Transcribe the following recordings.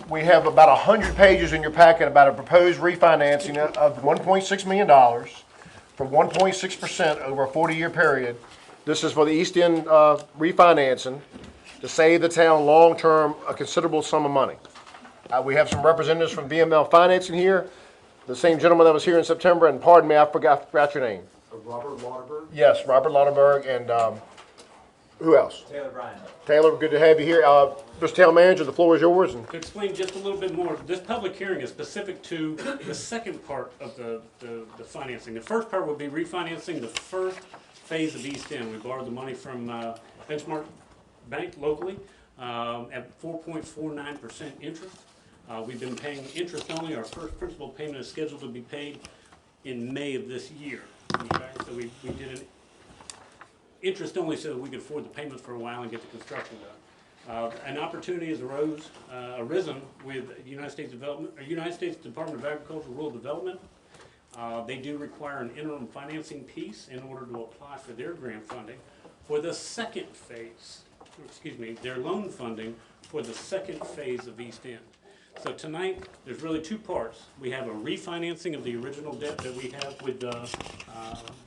We have about 100 pages in your packet about a proposed refinancing of $1.6 million for 1.6% over a 40-year period. This is for the East End refinancing to save the town long-term a considerable sum of money. We have some representatives from VML Financing here, the same gentleman that was here in September, and pardon me, I forgot your name. Robert Lauterberg? Yes, Robert Lauterberg, and who else? Taylor Bryan. Taylor, good to have you here. Mr. Town Manager, the floor is yours. And To explain just a little bit more, this public hearing is specific to the second part of the financing. The first part will be refinancing the first phase of East End. We borrowed the money from Benchmark Bank locally at 4.49% interest. We've been paying interest only. Our first principal payment is scheduled to be paid in May of this year. Okay? So we did an interest only so that we could afford the payments for a while and get the construction done. An opportunity has arisen with United States Department of Agriculture Rural Development. They do require an interim financing piece in order to apply for their grant funding for the second phase, their loan funding for the second phase of East End. So tonight, there's really two parts. We have a refinancing of the original debt that we have with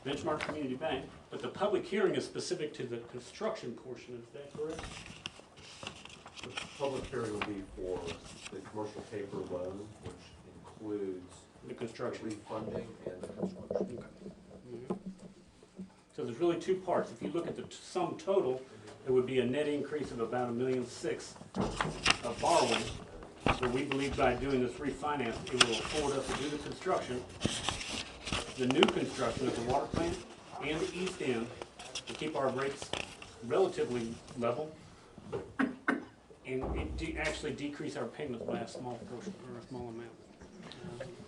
Benchmark Community Bank, but the public hearing is specific to the construction portion. Is that correct? The public hearing will be for the commercial paper loan, which includes The construction. refunding and the construction. So there's really two parts. If you look at the sum total, it would be a net increase of about $1.6 million of borrowing. So we believe by doing this refinance, it will afford us to do the construction, the new construction of the water plant and the East End, to keep our rates relatively level, and it actually decrease our payments by a small portion or a small amount.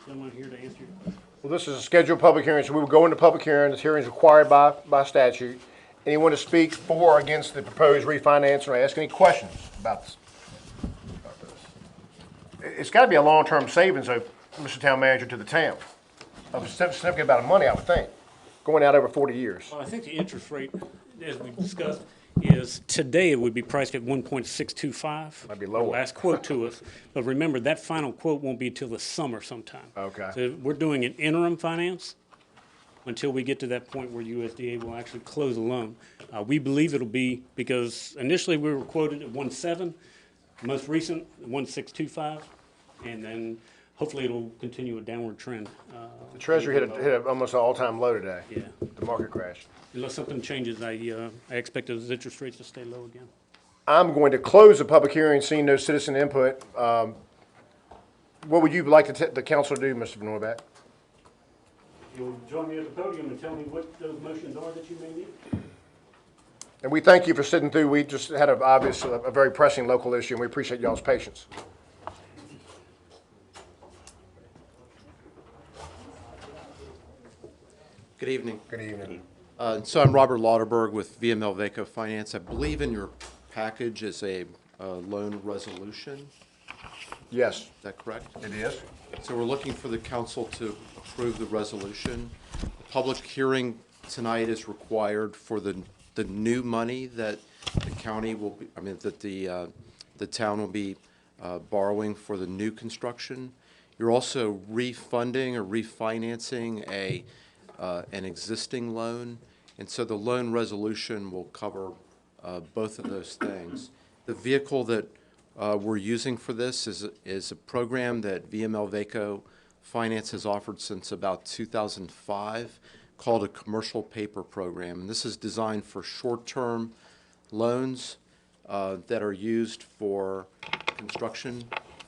Someone here to answer your well, this is a scheduled public hearing, so we will go into public hearing. This hearing is required by statute. Anyone to speak for or against the proposed refinance or ask any questions about this? It's got to be a long-term savings, though, Mr. Town Manager, to the town. Of a significant amount of money, I would think, going out over 40 years. Well, I think the interest rate, as we discussed, is today it would be priced at 1.625. Might be lower. The last quote to us. But remember, that final quote won't be till the summer sometime. Okay. So we're doing an interim finance until we get to that point where USDA will actually close a loan. We believe it'll be, because initially we were quoted at 1.7, most recent 1.625, and then hopefully it'll continue a downward trend. The Treasury hit almost an all-time low today. Yeah. The market crashed. Unless something changes, I expect those interest rates to stay low again. I'm going to close the public hearing, seeing no citizen input. What would you like the council to do, Mr. Norback? You'll join me at the podium and tell me what those motions are that you may need. And we thank you for sitting through. We just had a very pressing local issue, and we appreciate y'all's patience. Good evening. Good evening. So I'm Robert Lauterberg with VML Vaco Finance. I believe in your package is a loan resolution. Yes, Is that correct? it is. So we're looking for the council to approve the resolution. The public hearing tonight is required for the new money that the county will be, that the town will be borrowing for the new construction. You're also refunding or refinancing an existing loan, and so the loan resolution will cover both of those things. The vehicle that we're using for this is a program that VML Vaco Finance has offered since about 2005, called a commercial paper program. And this is designed for short-term loans that are used for construction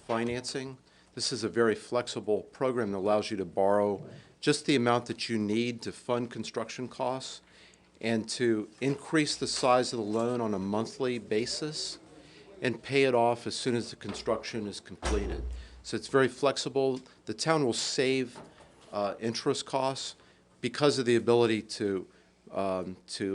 financing. This is a very flexible program that allows you to borrow just the amount that you need to fund construction costs and to increase the size of the loan on a monthly basis and pay it off as soon as the construction is completed. So it's very flexible. The town will save interest costs because of the ability to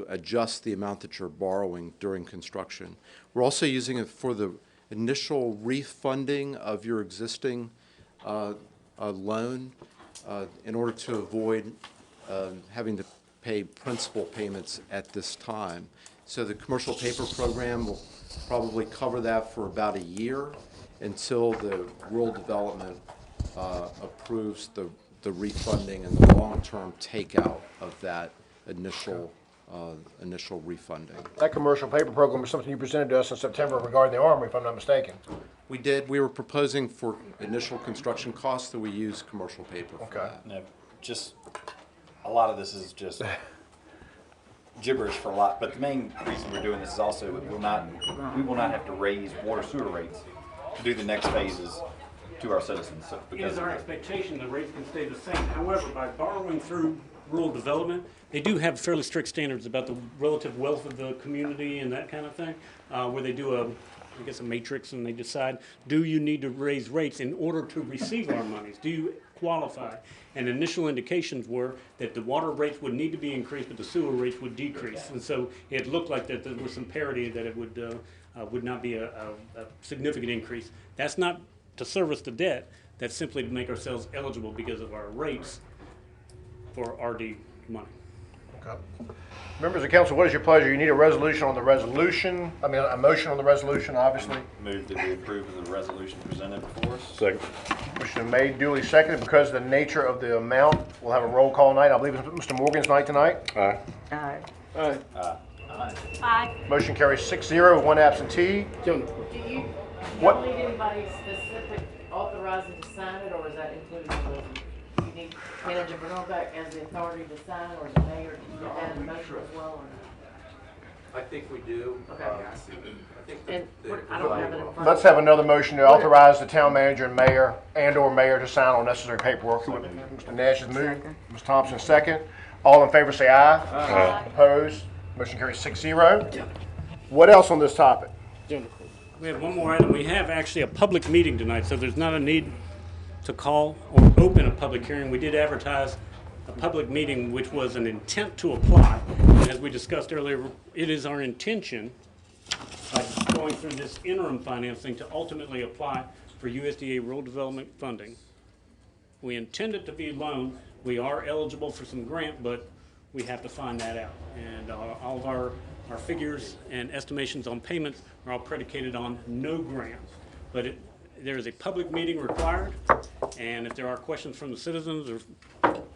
adjust the amount that you're borrowing during construction. We're also using it for the initial refunding of your existing loan in order to avoid having to pay principal payments at this time. So the commercial paper program will probably cover that for about a year, until the rural development approves the refunding and the long-term takeout of that initial refunding. That commercial paper program was something you presented to us in September regarding the Armory, if I'm not mistaken. We were proposing for initial construction costs that we use commercial paper for Okay. that. No, just, a lot of this is just gibberish for a lot, but the main reason we're doing this is also we will not have to raise water sewer rates to do the next phases to our citizens, so It because is of our the- expectation the rates can stay the same. However, by borrowing through rural development, they do have fairly strict standards about the relative wealth of the community and that kind of thing, where they do a matrix, and they decide, do you need to raise rates in order to receive our monies? Do you qualify? And initial indications were that the water rates would need to be increased, but the sewer rates would decrease. And so it looked like that there was some parity, that it would not be a significant increase. That's not to service the debt, that's simply to make ourselves eligible because of our rates for RD money. Okay. Members of council, what is your pleasure? You need a resolution on the resolution, I mean, a motion on the resolution, obviously. move that we approve of the resolution presented before us. Second. Motion made, duly seconded. Because of the nature of the amount, we'll have a roll call night. I believe it's Mr. Morgan's night tonight. Aye. Aye. Aye. Motion carries 6-0, one absentee. Do you, What- y'all need anybody specific authorizing to sign it, or is that included in the resolution? You need Manager Bernard as the authority to sign, or the mayor to put that in motion as well, or? I think we do. Okay. I think And I don't have it in front of Let's have another motion to authorize the town manager and mayor and/or mayor to sign all necessary paperwork. Mr. Nash has moved. Ms. Thompson, second. All in favor, say aye. Aye. Opposed? Motion carries 6-0. What else on this topic? We have one more item. We have actually a public meeting tonight, so there's not a need to call or open a public hearing. We did advertise a public meeting, which was an intent to apply. And as we discussed earlier, it is our intention, by going through this interim financing, to ultimately apply for USDA rural development funding. We intend it to be a loan. We are eligible for some grant, but we have to find that out. And all of our figures and estimations on payments are all predicated on no grant. But there is a public meeting required, and if there are questions from the citizens or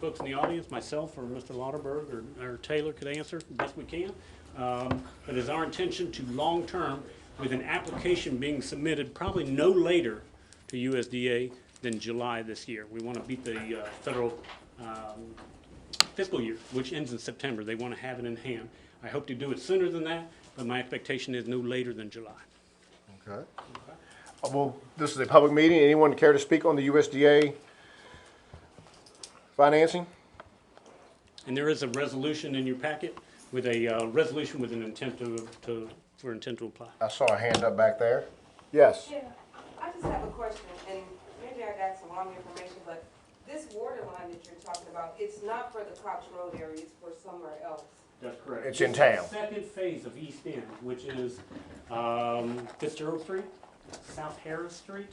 folks in the audience, myself or Mr. Lauterberg or Taylor could answer the best we can. But it's our intention to long-term, with an application being submitted probably no later to USDA than July this year. We want to beat the federal fiscal year, which ends in September. They want to have it in hand. I hope to do it sooner than that, but my expectation is no later than July. Okay. Well, this is a public meeting. Anyone care to speak on the USDA financing? And there is a resolution in your packet with a resolution with an intent for intent to apply. I saw a hand up back there. Yes. Yeah, I just have a question, and maybe I got some wrong information, but this water line that you're talking about, it's not for the Cox Road area, it's for somewhere else. That's correct. It's in This is town. the second phase of East End, which is Fitzgerald Street, South Harris Street.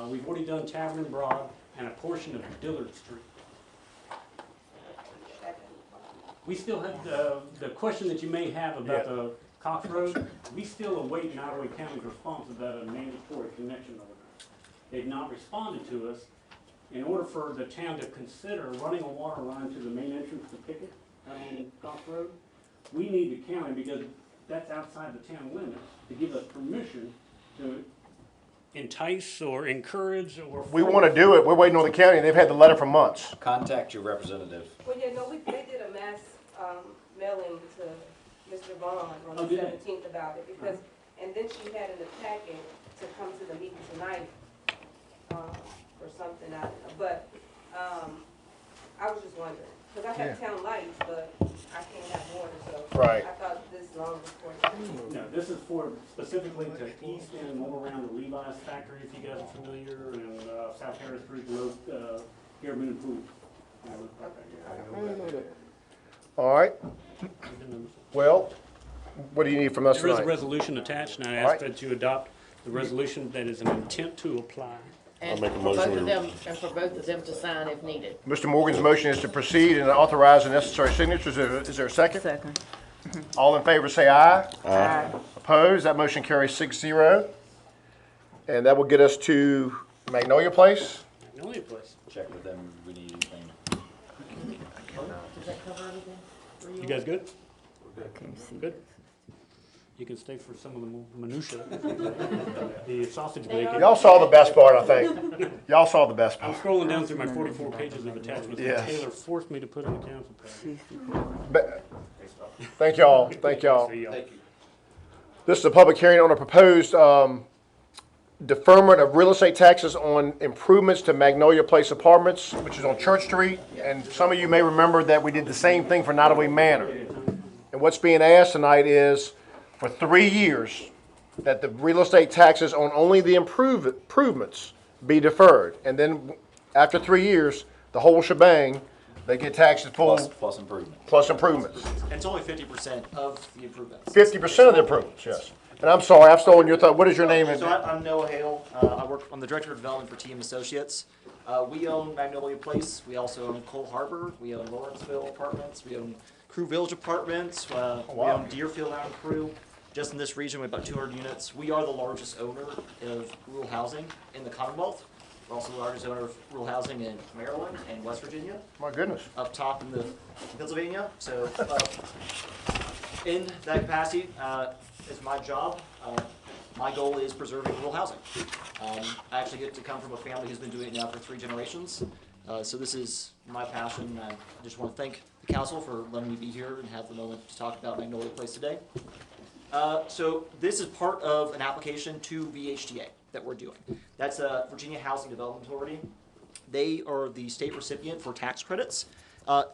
We've already done Tavern and Broad and a portion of Dillard Street. We still have the question that you may have about Yeah. the Cox Road. We still await Nottaway County's response about a mandatory connection over there. They've not responded to us. In order for the town to consider running a water line to the main entrance to Pickett on Cox Road, we need the county, because that's outside the town limits, to give us permission to entice or encourage or. We want to do it. We're waiting on the county. They've had the letter for months. Contact your representative. Well, yeah, no, they did a mass mailing to Mr. Vaughn on Oh, the did they? 17th about it, because, and then she had in the packet to come to the meeting tonight, or something, I don't know, but, I was just wondering, because I have town lights, but I can't have water, so. Right. I thought this long was for. No, this is for specifically to East End, all around the Levi's factory, if you guys are familiar, and South Harris Street Road, Airman and Pool. All right. Well, what do you need from us There is a tonight? resolution attached, and I All ask right. that you adopt the resolution that is an intent to apply. And make a for motion both of we- them, and for both of them to sign if needed. Mr. Morgan's motion is to proceed and authorize the necessary signatures. Is there a second? Second. All in favor, say aye. Aye. Opposed? That motion carries 6-0. And that will get us to Magnolia Place. Magnolia Place. Check with them, we need anything. Does that cover everything for you? You guys good? Good? You can stay for some of the minutia. The sausage bacon. Y'all saw the best part, I think. Y'all saw the best I'm part. scrolling down through my 44 pages of attachments that Yes. Taylor forced me to put in the council package. Thank y'all, thank y'all. See y'all. This is a public hearing on a proposed deferment of real estate taxes on improvements to Magnolia Place Apartments, which is on Church Street. And some of you may remember that we did the same thing for Nottaway Manor. And what's being asked tonight is for 3 years that the real estate taxes on only the improvements be deferred. And then after 3 years, the whole shebang, they get taxed at full Plus improvement. plus improvements. And it's only 50% of the improvements. 50% of the improvements, yes. And I'm sorry, I've stolen your thought. What is your name? So I'm Noah Hale. I'm the Director of Development for TM Associates. We own Magnolia Place. We also own Cole Harbor. We own Lawrenceville Apartments. We own Crew Village Apartments. We own Deerfield out in Crew. Just in this region, we have about 200 units. We are the largest owner of rural housing in the Commonwealth. We're also the largest owner of rural housing in Maryland and West Virginia. My goodness. Up top in Pennsylvania. So in that capacity, is my job. My goal is preserving rural housing. I actually get to come from a family who's been doing it now for 3 generations. So this is my passion. I just want to thank the council for letting me be here and have the moment to talk about Magnolia Place today. So this is part of an application to VHTA that we're doing. That's a Virginia Housing Development Authority. They are the state recipient for tax credits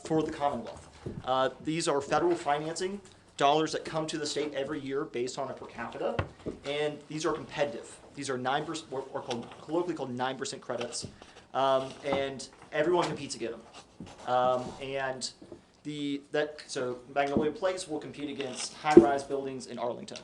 for the Commonwealth. These are federal financing dollars that come to the state every year based on a per capita, and these are competitive. These are 9%, or colloquially called 9% credits, and everyone competes against them. So Magnolia Place will compete against high-rise buildings in Arlington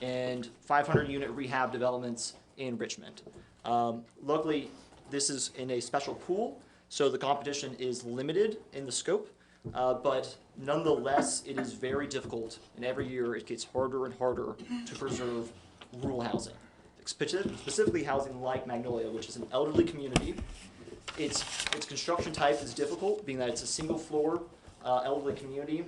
and 500-unit rehab developments in Richmond. Luckily, this is in a special pool, so the competition is limited in the scope, but nonetheless, it is very difficult, and every year it gets harder and harder to preserve rural housing, specifically housing like Magnolia, which is an elderly community. Its construction type is difficult, being that it's a single-floor elderly community,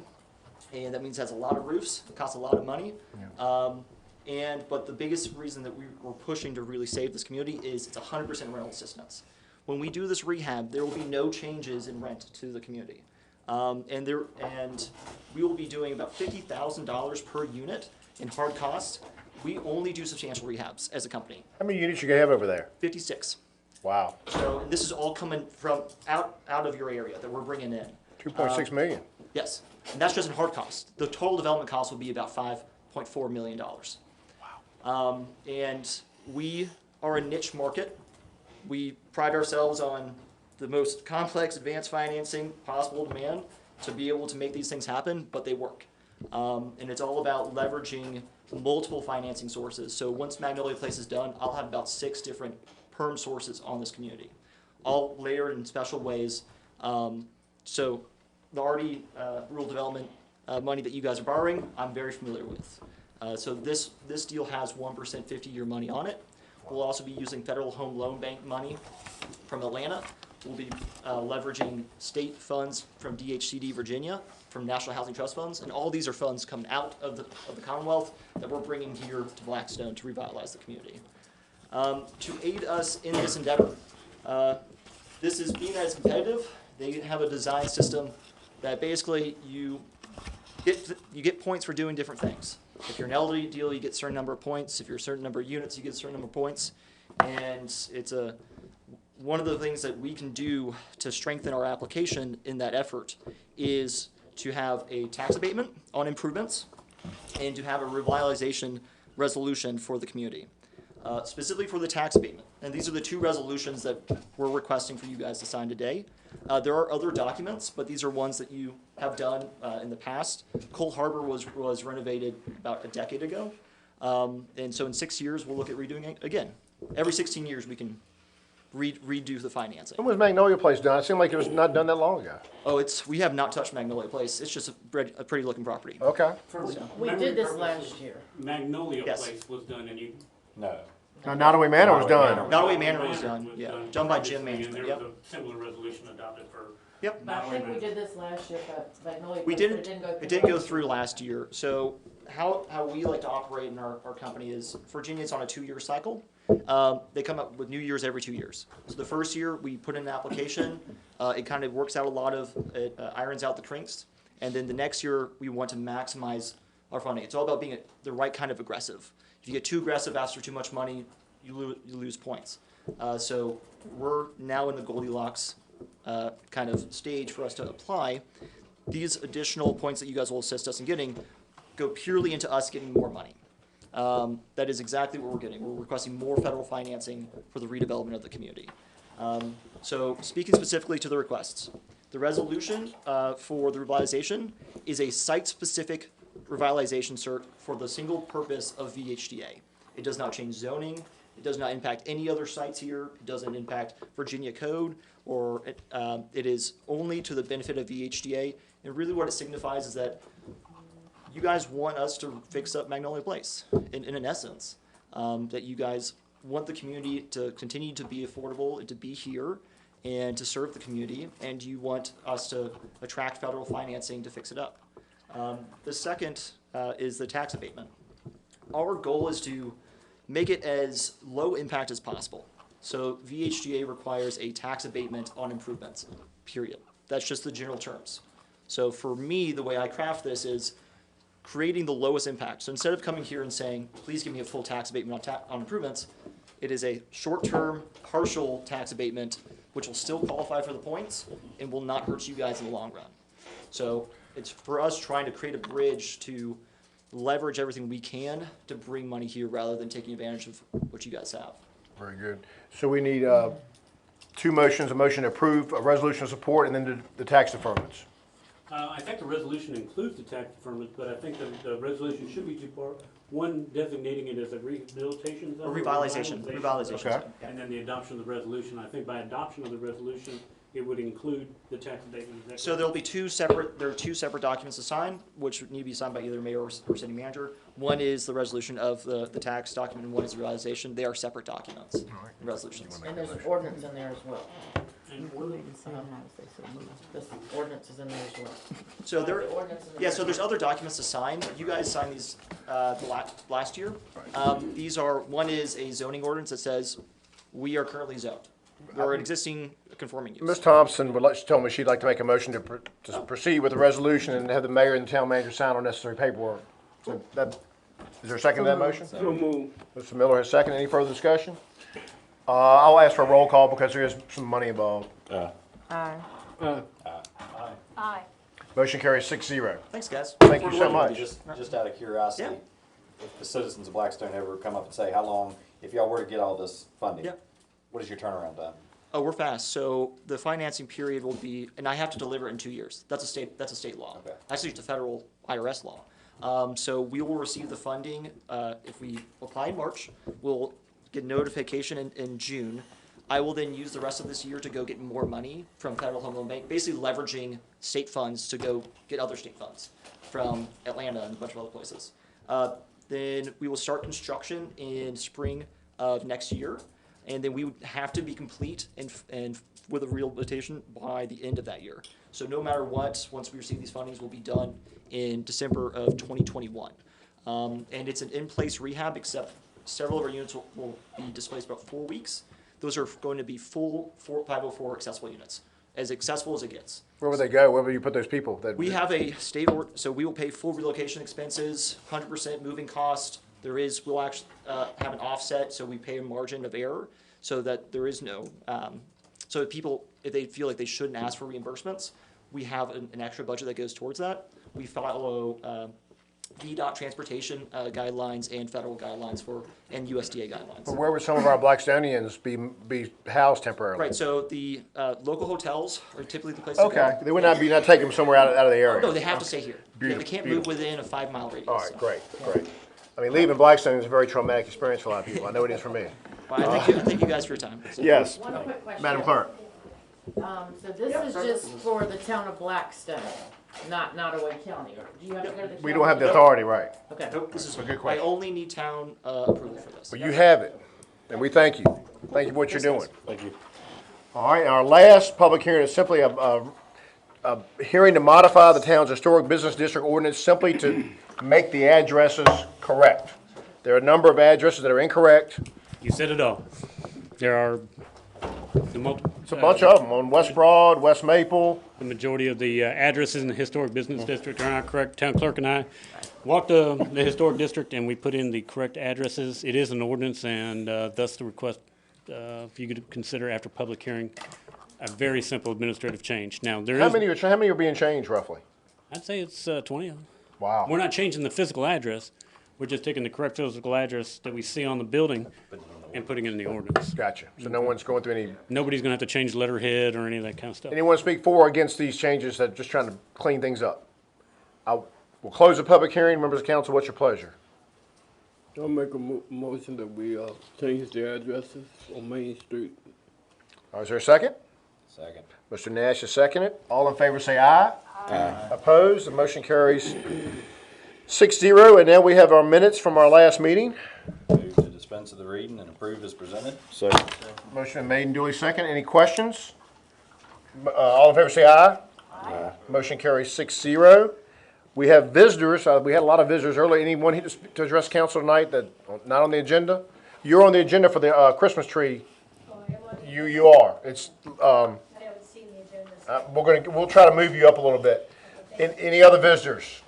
and that means it has a lot of roofs. It costs a lot of money. But the biggest reason that we're pushing to really save this community is it's 100% rental assistance. When we do this rehab, there will be no changes in rent to the community. And we will be doing about $50,000 per unit in hard costs. We only do substantial rehabs as a company. How many units you gonna have over there? 56. Wow. So and this is all coming from out of your area that we're bringing in. 2.6 million. Yes, and that's just in hard costs. The total development cost will be about $5.4 million. Wow. And we are a niche market. We pride ourselves on the most complex advanced financing possible demand to be able to make these things happen, but they work. And it's all about leveraging multiple financing sources. So once Magnolia Place is done, I'll have about 6 different perm sources on this community, all layered in special ways. So the already rural development money that you guys are borrowing, I'm very familiar with. So this deal has 1% 50-year money on it. We'll also be using Federal Home Loan Bank money from Atlanta. We'll be leveraging state funds from DHCD Virginia, from National Housing Trust Funds, and all these are funds coming out of the Commonwealth that we're bringing here to Blackstone to revitalize the community. To aid us in this endeavor, this is being that it's competitive. They have a design system that basically you get points for doing different things. If you're an elderly deal, you get a certain number of points. If you're a certain number of units, you get a certain number of points. And it's one of the things that we can do to strengthen our application in that effort is to have a tax abatement on improvements and to have a revitalization resolution for the community. Specifically for the tax abatement. And these are the 2 resolutions that we're requesting for you guys to sign today. There are other documents, but these are ones that you have done in the past. Cole Harbor was renovated about a decade ago. And so in 6 years, we'll look at redoing it again. Every 16 years, we can redo the financing. When was Magnolia Place done? It seemed like it was not done that long ago. Oh, we have not touched Magnolia Place. It's just a pretty looking property. Okay. We did this last year. Magnolia Yes. Place was done and you, No. Now, Nottaway Manor was done. Nottaway Manor was done, yeah, done by Jim And Management, there yep. was a similar resolution adopted for. Yep. I think we did this last year, but Magnolia We Place, but didn't, it it didn't go through last year. So how we like to operate in our company is Virginia's on a 2-year cycle. They come up with new years every 2 years. So the first year, we put in an application. It kind of works out a lot of, it irons out the kinks. And then the next year, we want to maximize our funding. It's all about being the right kind of aggressive. If you get too aggressive, ask for too much money, you lose points. So we're now in the Goldilocks kind of stage for us to apply. These additional points that you guys will assist us in getting go purely into us getting more money. That is exactly what we're getting. We're requesting more federal financing for the redevelopment of the community. So speaking specifically to the requests, the resolution for the revitalization is a site-specific revitalization cert for the single purpose of VHDA. It does not change zoning. It does not impact any other sites here. It doesn't impact Virginia code, or it is only to the benefit of VHDA. And really what it signifies is that you guys want us to fix up Magnolia Place, in an essence. That you guys want the community to continue to be affordable and to be here and to serve the community, and you want us to attract federal financing to fix it up. The second is the tax abatement. Our goal is to make it as low impact as possible. So VHGA requires a tax abatement on improvements, period. That's just the general terms. So for me, the way I craft this is creating the lowest impact. So instead of coming here and saying, please give me a full tax abatement on improvements, it is a short-term, partial tax abatement, which will still qualify for the points and will not hurt you guys in the long run. So it's for us trying to create a bridge to leverage everything we can to bring money here rather than taking advantage of what you guys have. Very good. So we need two motions, a motion to approve, a resolution of support, and then the tax deferments. I think the resolution includes the tax deferment, but I think the resolution should be two parts. One designating it as a rehabilitation zone. Or revitalization. Okay. Yeah. And then the adoption of the resolution. I think by adoption of the resolution, it would include the tax abatement. Is that So correct? there'll be two separate documents to sign, which need to be signed by either mayor or city manager. One is the resolution of the tax document, and one is the realization. They are separate documents, and resolutions. And there's an ordinance in there as well. And This ordinance is in there as well. So there, The ordinance in the yeah, so there's other documents to sign. You guys signed these last year. These are, one is a zoning ordinance that says we are currently zoned. We're an existing conforming use. Ms. Thompson would like, she told me she'd like to make a motion to proceed with the resolution and have the mayor and the town manager sign on necessary paperwork. So that, is there a second to that motion? So move. Mr. Miller has second. Any further discussion? I'll ask for a roll call because there is some money involved. Aye. Motion carries 6-0. Thanks, guys. Thank you so much. Just out of curiosity, Yeah. if the citizens of Blackstone ever come up and say, how long, if y'all were to get all this funding, Yeah. what is your turnaround time? Oh, we're fast. So the financing period will be, and I have to deliver it in 2 years. That's a state law. Okay. Actually, it's a federal IRS law. So we will receive the funding, if we apply in March, we'll get notification in June. I will then use the rest of this year to go get more money from Federal Home Loan Bank, basically leveraging state funds to go get other state funds from Atlanta and a bunch of other places. Then we will start construction in spring of next year, and then we would have to be complete and with a rehabilitation by the end of that year. So no matter what, once we receive these fundings, we'll be done in December of 2021. And it's an in-place rehab, except several of our units will be displaced about 4 weeks. Those are going to be full 504 accessible units, as accessible as it gets. Where would they go? Where would you put those people? We have a so we will pay full relocation expenses, 100% moving cost. We'll actually have an offset, so we pay a margin of error, so that there is no, so if they feel like they shouldn't ask for reimbursements, we have an extra budget that goes towards that. We follow VDOT transportation guidelines and federal guidelines and USDA guidelines. But where would some of our Blackstonians be housed temporarily? Right, so the local hotels are typically the place to go. Okay, they would not take them somewhere out of the area? No, they have to stay here. They Beautiful, can't move within a 5-mile radius. All right, great. I mean, leaving Blackstone is a very traumatic experience for a lot of people. I know it is for me. Well, I thank you guys for your time. Yes, One quick question. Madam Clerk. So this is just for the town of Blackstone, not Nottaway County, or do you have to go to the county? We don't have the authority, right? Okay. Nope, this is, a good I question. only need town approval for this. But you have it. And we thank you. Thank you for what you're doing. Thank you. All right, our last public hearing is simply a hearing to modify the town's historic business district ordinance simply to make the addresses correct. There are a number of addresses that are incorrect. You said it all. There are It's a bunch of them on West Broad, West Maple. the majority of the addresses in the historic business district are not correct. Town clerk and I walked the historic district and we put in the correct addresses. It is an ordinance and thus the request, if you could consider after public hearing, a very simple administrative change. Now, there How is, many are being changed roughly? I'd say it's 20 of them. Wow. We're not changing the physical address. We're just taking the correct physical address that we see on the building and putting it in the ordinance. Gotcha. So no one's going through any, Nobody's gonna have to change letterhead or any of that kind of stuff. anyone speak for or against these changes that just trying to clean things up? We'll close the public hearing. Members of council, what's your pleasure? I'll make a motion that we change the addresses on Main Street. All right, is there a second? Second. Mr. Nash is seconded. All in favor say aye. Aye. Opposed? The motion carries 6-0. And now we have our minutes from our last meeting. Move to dispense of the reading and approve as presented. Motion made and duly seconded. Any questions? All in favor say aye. Aye. Motion carries 6-0. We have visitors. We had a lot of visitors earlier. Anyone here to address council tonight that not on the agenda? You're on the agenda for the Christmas tree. You are. It's I haven't seen the agenda. we'll try to move you up a little bit. Any other visitors?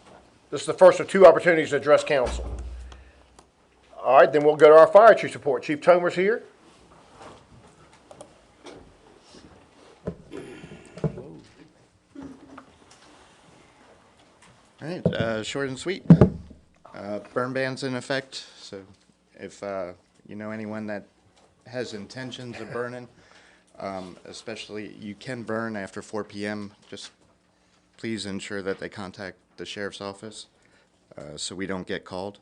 This is the first of two opportunities to address council. All right, then we'll go to our fire chief report. Chief Tomer's here. All right, short and sweet. Burn ban's in effect, so if you know anyone that has intentions of burning, especially you can burn after 4 p.m., just please ensure that they contact the sheriff's office so we don't get called.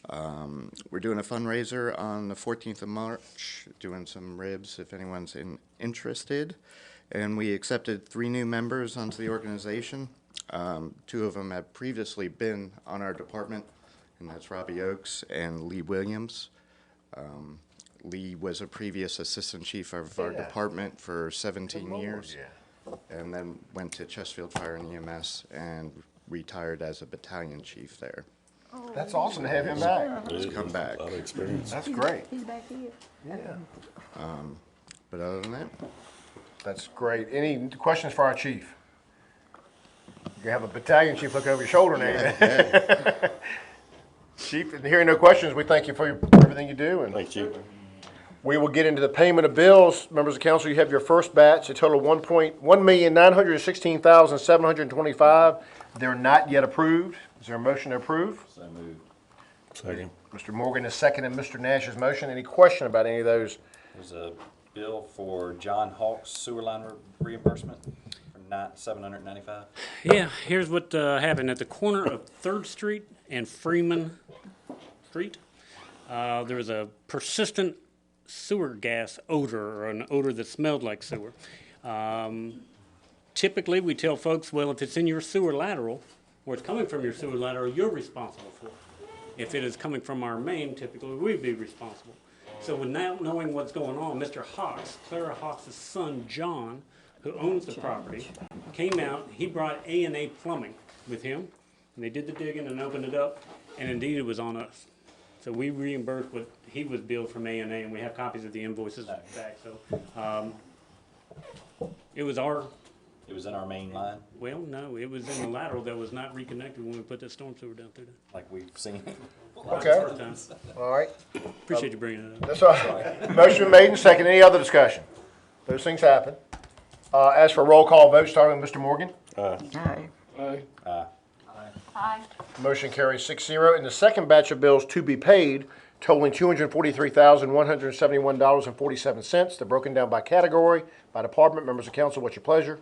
We're doing a fundraiser on the 14th of March, doing some ribs if anyone's interested. And we accepted 3 new members onto the organization. 2 of them have previously been on our department, and that's Robbie Oakes and Lee Williams. Lee was a previous assistant chief of our department for 17 years, and then went to Chesterfield Fire and EMS and retired as a battalion chief there. That's awesome to have him back. He's come back. That's great. He's back here. Yeah. But other than that, That's great. Any questions for our chief? You have a battalion chief look over your shoulder now. Chief, hearing no questions, we thank you for everything you do. And Thank you. we will get into the payment of bills. Members of council, you have your first batch, a total of $1,916,725. They're not yet approved. Is there a motion to approve? So moved. Second. Mr. Morgan is seconding Mr. Nash's motion. Any question about any of those? There's a bill for John Hawk's sewer line reimbursement for $795. Yeah, here's what happened at the corner of 3rd Street and Freeman Street. There was a persistent sewer gas odor, or an odor that smelled like sewer. Typically, we tell folks, well, if it's in your sewer lateral, or it's coming from your sewer lateral, you're responsible for it. If it is coming from our main, typically we'd be responsible. So without knowing what's going on, Mr. Hawks, Clara Hawks' son, John, who owns the property, came out, he brought A&A Plumbing with him, and they did the digging and opened it up, and indeed it was on us. So we reimbursed what he was billed from A&A, and we have copies of the invoices back, so, it was our, It was in our main line, well, no, it was in the lateral that was not reconnected when we put that storm sewer down through there. like we've seen. Okay, First time. all right. Appreciate you bringing it up. That's all right. Motion made and second. Any other discussion? Those things happen. As for roll call vote, starting with Mr. Morgan. Aye. Aye. Motion carries 6-0. And the second batch of bills to be paid totaling $243,171.47. They're broken down by category, by department. Members of council, what's your pleasure?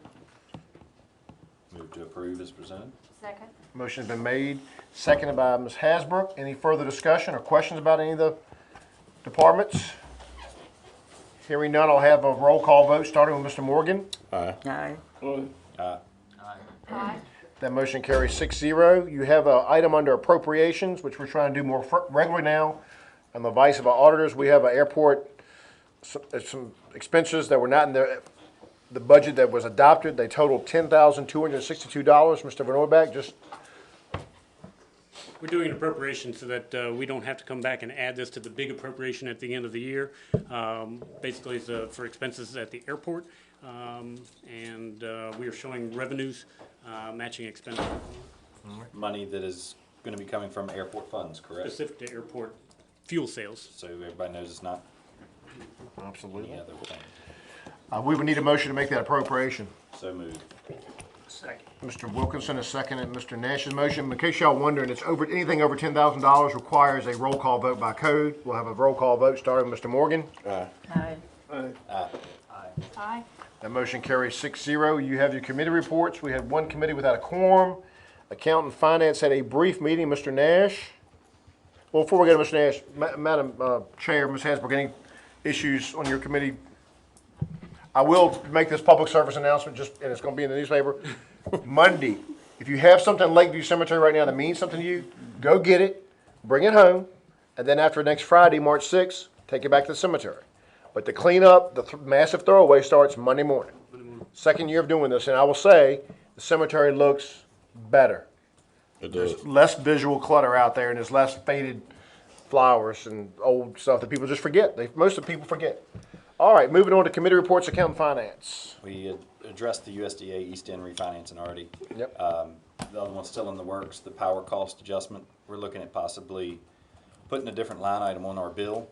Move to approve as presented. Second. Motion's been made, seconded by Ms. Hasbrook. Any further discussion or questions about any of the departments? Hearing none, I'll have a roll call vote, starting with Mr. Morgan. Aye. Aye. That motion carries 6-0. You have an item under appropriations, which we're trying to do more regularly now. on the advice of our auditors, we have an airport, some expenses that were not in the budget that was adopted. They totaled $10,262. Mr. Van Orbeck, just, We're doing an appropriation so that we don't have to come back and add this to the big appropriation at the end of the year. Basically, it's for expenses at the airport, and we are showing revenues matching expenses, Money that is gonna be coming from airport funds, correct? specific to airport fuel sales. So everybody knows it's not absolutely. any other thing. We would need a motion to make that appropriation. So moved. Mr. Wilkinson is seconded Mr. Nash's motion. In case y'all wondering, it's over, anything over $10,000 requires a roll call vote by code. We'll have a roll call vote starting with Mr. Morgan. Aye. Aye. That motion carries 6-0. You have your committee reports. We had one committee without a quorum. Accountant and Finance had a brief meeting. Mr. Nash? Well, before we go to Mr. Nash, Madam Chair, Ms. Hasbrook, any issues on your committee? I will make this public service announcement, and it's going to be in the newspaper. Monday, if you have something in Lakeview Cemetery right now that means something to you, go get it, bring it home, and then after next Friday, March 6th, take it back to the cemetery. But the cleanup, the massive throwaway starts Monday morning. Second year of doing this, and I will say, the cemetery looks better. It does. There's less visual clutter out there, and there's less faded flowers and old stuff that people just forget. Most of the people forget. All right, moving on to committee reports, account and finance. We addressed the USDA East End refinancing already. Yep. The other one's still in the works, the power cost adjustment. We're looking at possibly putting a different line item on our bill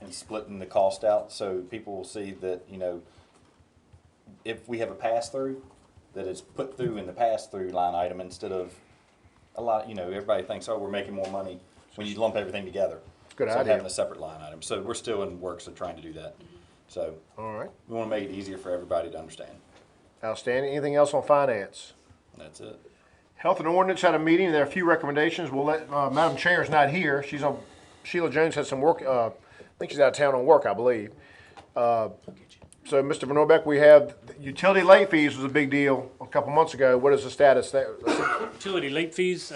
and splitting the cost out so people will see that, you know, if we have a pass-through, that it's put through in the pass-through line item instead of a lot, you know, everybody thinks, oh, we're making more money when you lump everything together. Good So idea. having a separate line item. So we're still in works of trying to do that. So All right, we want to make it easier for everybody to understand. outstanding. Anything else on finance? That's it. Health and Ordinance had a meeting, there are a few recommendations. We'll let, Madam Chair's not here. She's on, Sheila Jones had some work, I think she's out of town on work, I believe. So, Mr. Van Orbeck, we have, utility late fees was a big deal a couple months ago. What is the status there? Utility late fees,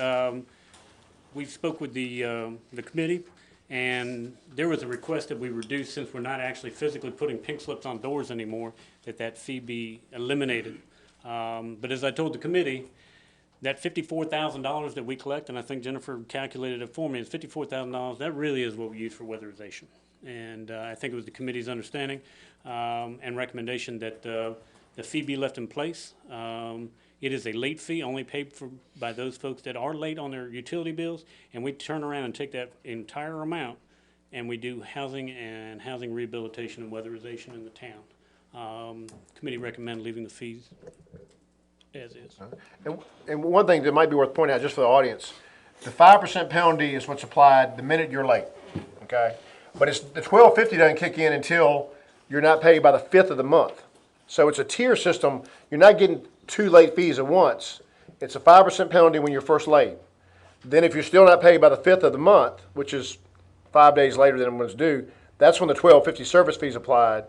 we spoke with the committee, and there was a request that we reduce, since we're not actually physically putting pink slips on doors anymore, that fee be eliminated. But as I told the committee, that $54,000 that we collect, and I think Jennifer calculated it for me, is $54,000, that really is what we use for weatherization. And I think it was the committee's understanding and recommendation that the fee be left in place. It is a late fee, only paid for by those folks that are late on their utility bills, and we turn around and take that entire amount, and we do housing and housing rehabilitation and weatherization in the town. Committee recommend leaving the fees as is. And one thing that might be worth pointing out, just for the audience, the 5% penalty is what's applied the minute you're late, okay? But it's, the $12.50 doesn't kick in until you're not paid by the 5th of the month. So it's a tier system. You're not getting 2 late fees at once. It's a 5% penalty when you're first late. Then if you're still not paid by the 5th of the month, which is 5 days later than when it's due, that's when the $12.50 service fee is applied.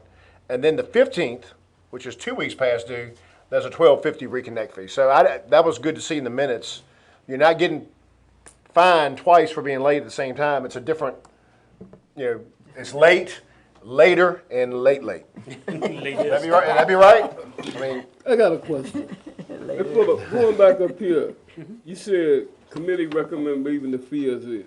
And then the 15th, which is 2 weeks past due, there's a $12.50 reconnect fee. So that was good to see in the minutes. You're not getting fined twice for being late at the same time. It's a different, you know, it's late, later, and late. That'd be right? That'd be right? I mean, I got a question. Going back up here, you said committee recommend leaving the fee as is.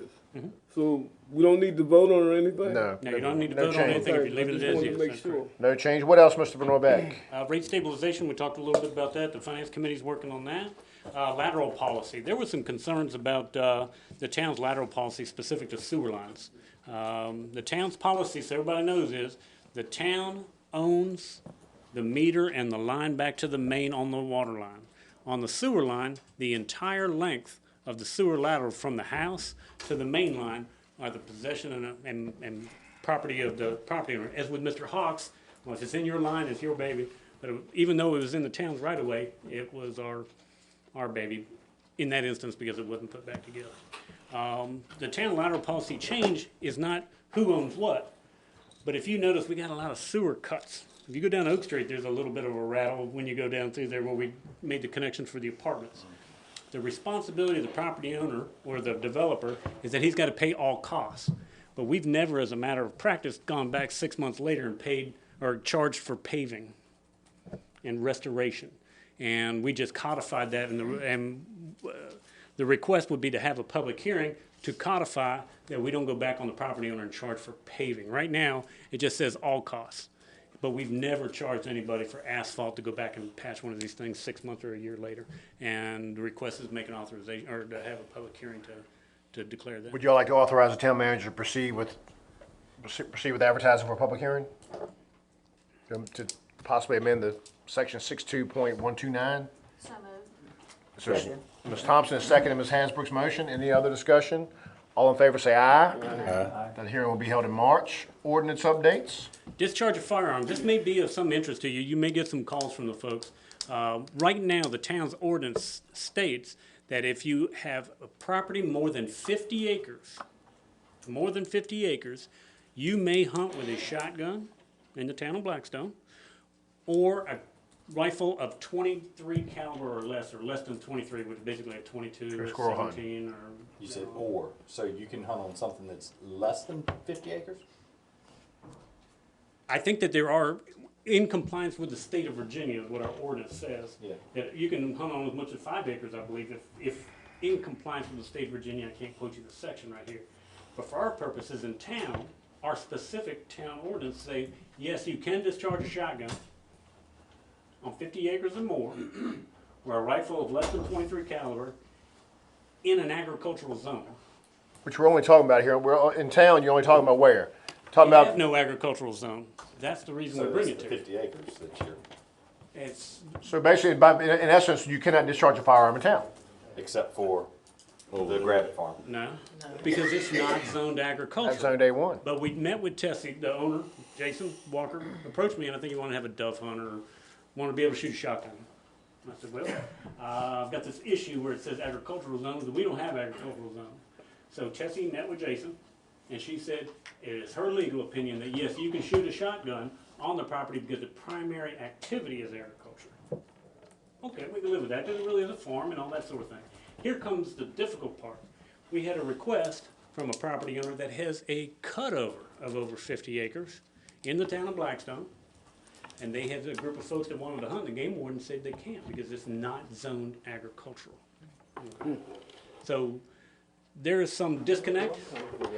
So we don't need to vote on it or anything? no. No, you don't need to no vote on change. anything if you leave it as I just wanted is. to make That's sure. correct. No change. What else, Mr. Van Orbeck? Rate stabilization, we talked a little bit about that. The Finance Committee's working on that. Lateral policy. There were some concerns about the town's lateral policy specific to sewer lines. The town's policy, so everybody knows, is the town owns the meter and the line back to the main on the water line. On the sewer line, the entire length of the sewer lateral from the house to the main line are the possession and property of the property owner. As with Mr. Hawks, well, if it's in your line, it's your baby. But even though it was in the town's right of way, it was our baby in that instance because it wasn't put back together. The town lateral policy change is not who owns what, but if you notice, we got a lot of sewer cuts. If you go down Oak Street, there's a little bit of a rattle when you go down through there where we made the connections for the apartments. The responsibility of the property owner or the developer is that he's got to pay all costs. but we've never, as a matter of practice, gone back 6 months later and paid or charged for paving and restoration. And we just codified that, and the request would be to have a public hearing to codify that we don't go back on the property owner and charge for paving. Right now, it just says all costs. But we've never charged anybody for asphalt to go back and patch one of these things 6 months or a year later. And the request is make an authorization, or to have a public hearing to declare that. Would y'all like to authorize the town manager to proceed with advertising for a public hearing? To possibly amend the section 62.129? So moved. So Ms. Thompson is second, and Ms. Hansbrook's motion. Any other discussion? All in favor say aye. Aye. That hearing will be held in March. Ordinance updates? Discharge of firearms, this may be of some interest to you. You may get some calls from the folks. Right now, the town's ordinance states that if you have a property more than 50 acres, you may hunt with a shotgun in the town of Blackstone, or a rifle of 23 caliber or less than 23, which is basically a 22 or squirrel hunt. 17 or. You said or, so you can hunt on something that's less than 50 acres? I think that there are, in compliance with the state of Virginia, is what our ordinance says. Yeah. That you can hunt on as much as 5 acres, I believe, if in compliance with the state of Virginia. I can't quote you the section right here. But for our purposes in town, our specific town ordinance say, yes, you can discharge a shotgun on 50 acres or more, or a rifle of less than 23 caliber in an agricultural zone. Which we're only talking about here. We're in town, you're only talking about where? Talking We have about, no agricultural zone. That's the reason So we bring it's it the to you. 50 acres that you're, It's, so basically, in essence, you cannot discharge a firearm in town. except for the Gravit Farm. no, because it's not zoned That's agricultural. zone day one. But we met with Tessie, the owner, Jason Walker, approached me, and I think he wanted to have a dove hunt or wanted to be able to shoot a shotgun. I said, well, I've got this issue where it says agricultural zones, and we don't have agricultural zones. So Tessie met with Jason, and she said it is her legal opinion that yes, you can shoot a shotgun on the property because the primary activity is agriculture. Okay, we can live with that, because it really is a farm and all that sort of thing. Here comes the difficult part. We had a request from a property owner that has a cutover of over 50 acres in the town of Blackstone. And they had a group of folks that wanted to hunt, the game warden said they can't because it's not zoned agricultural. So there is some disconnect.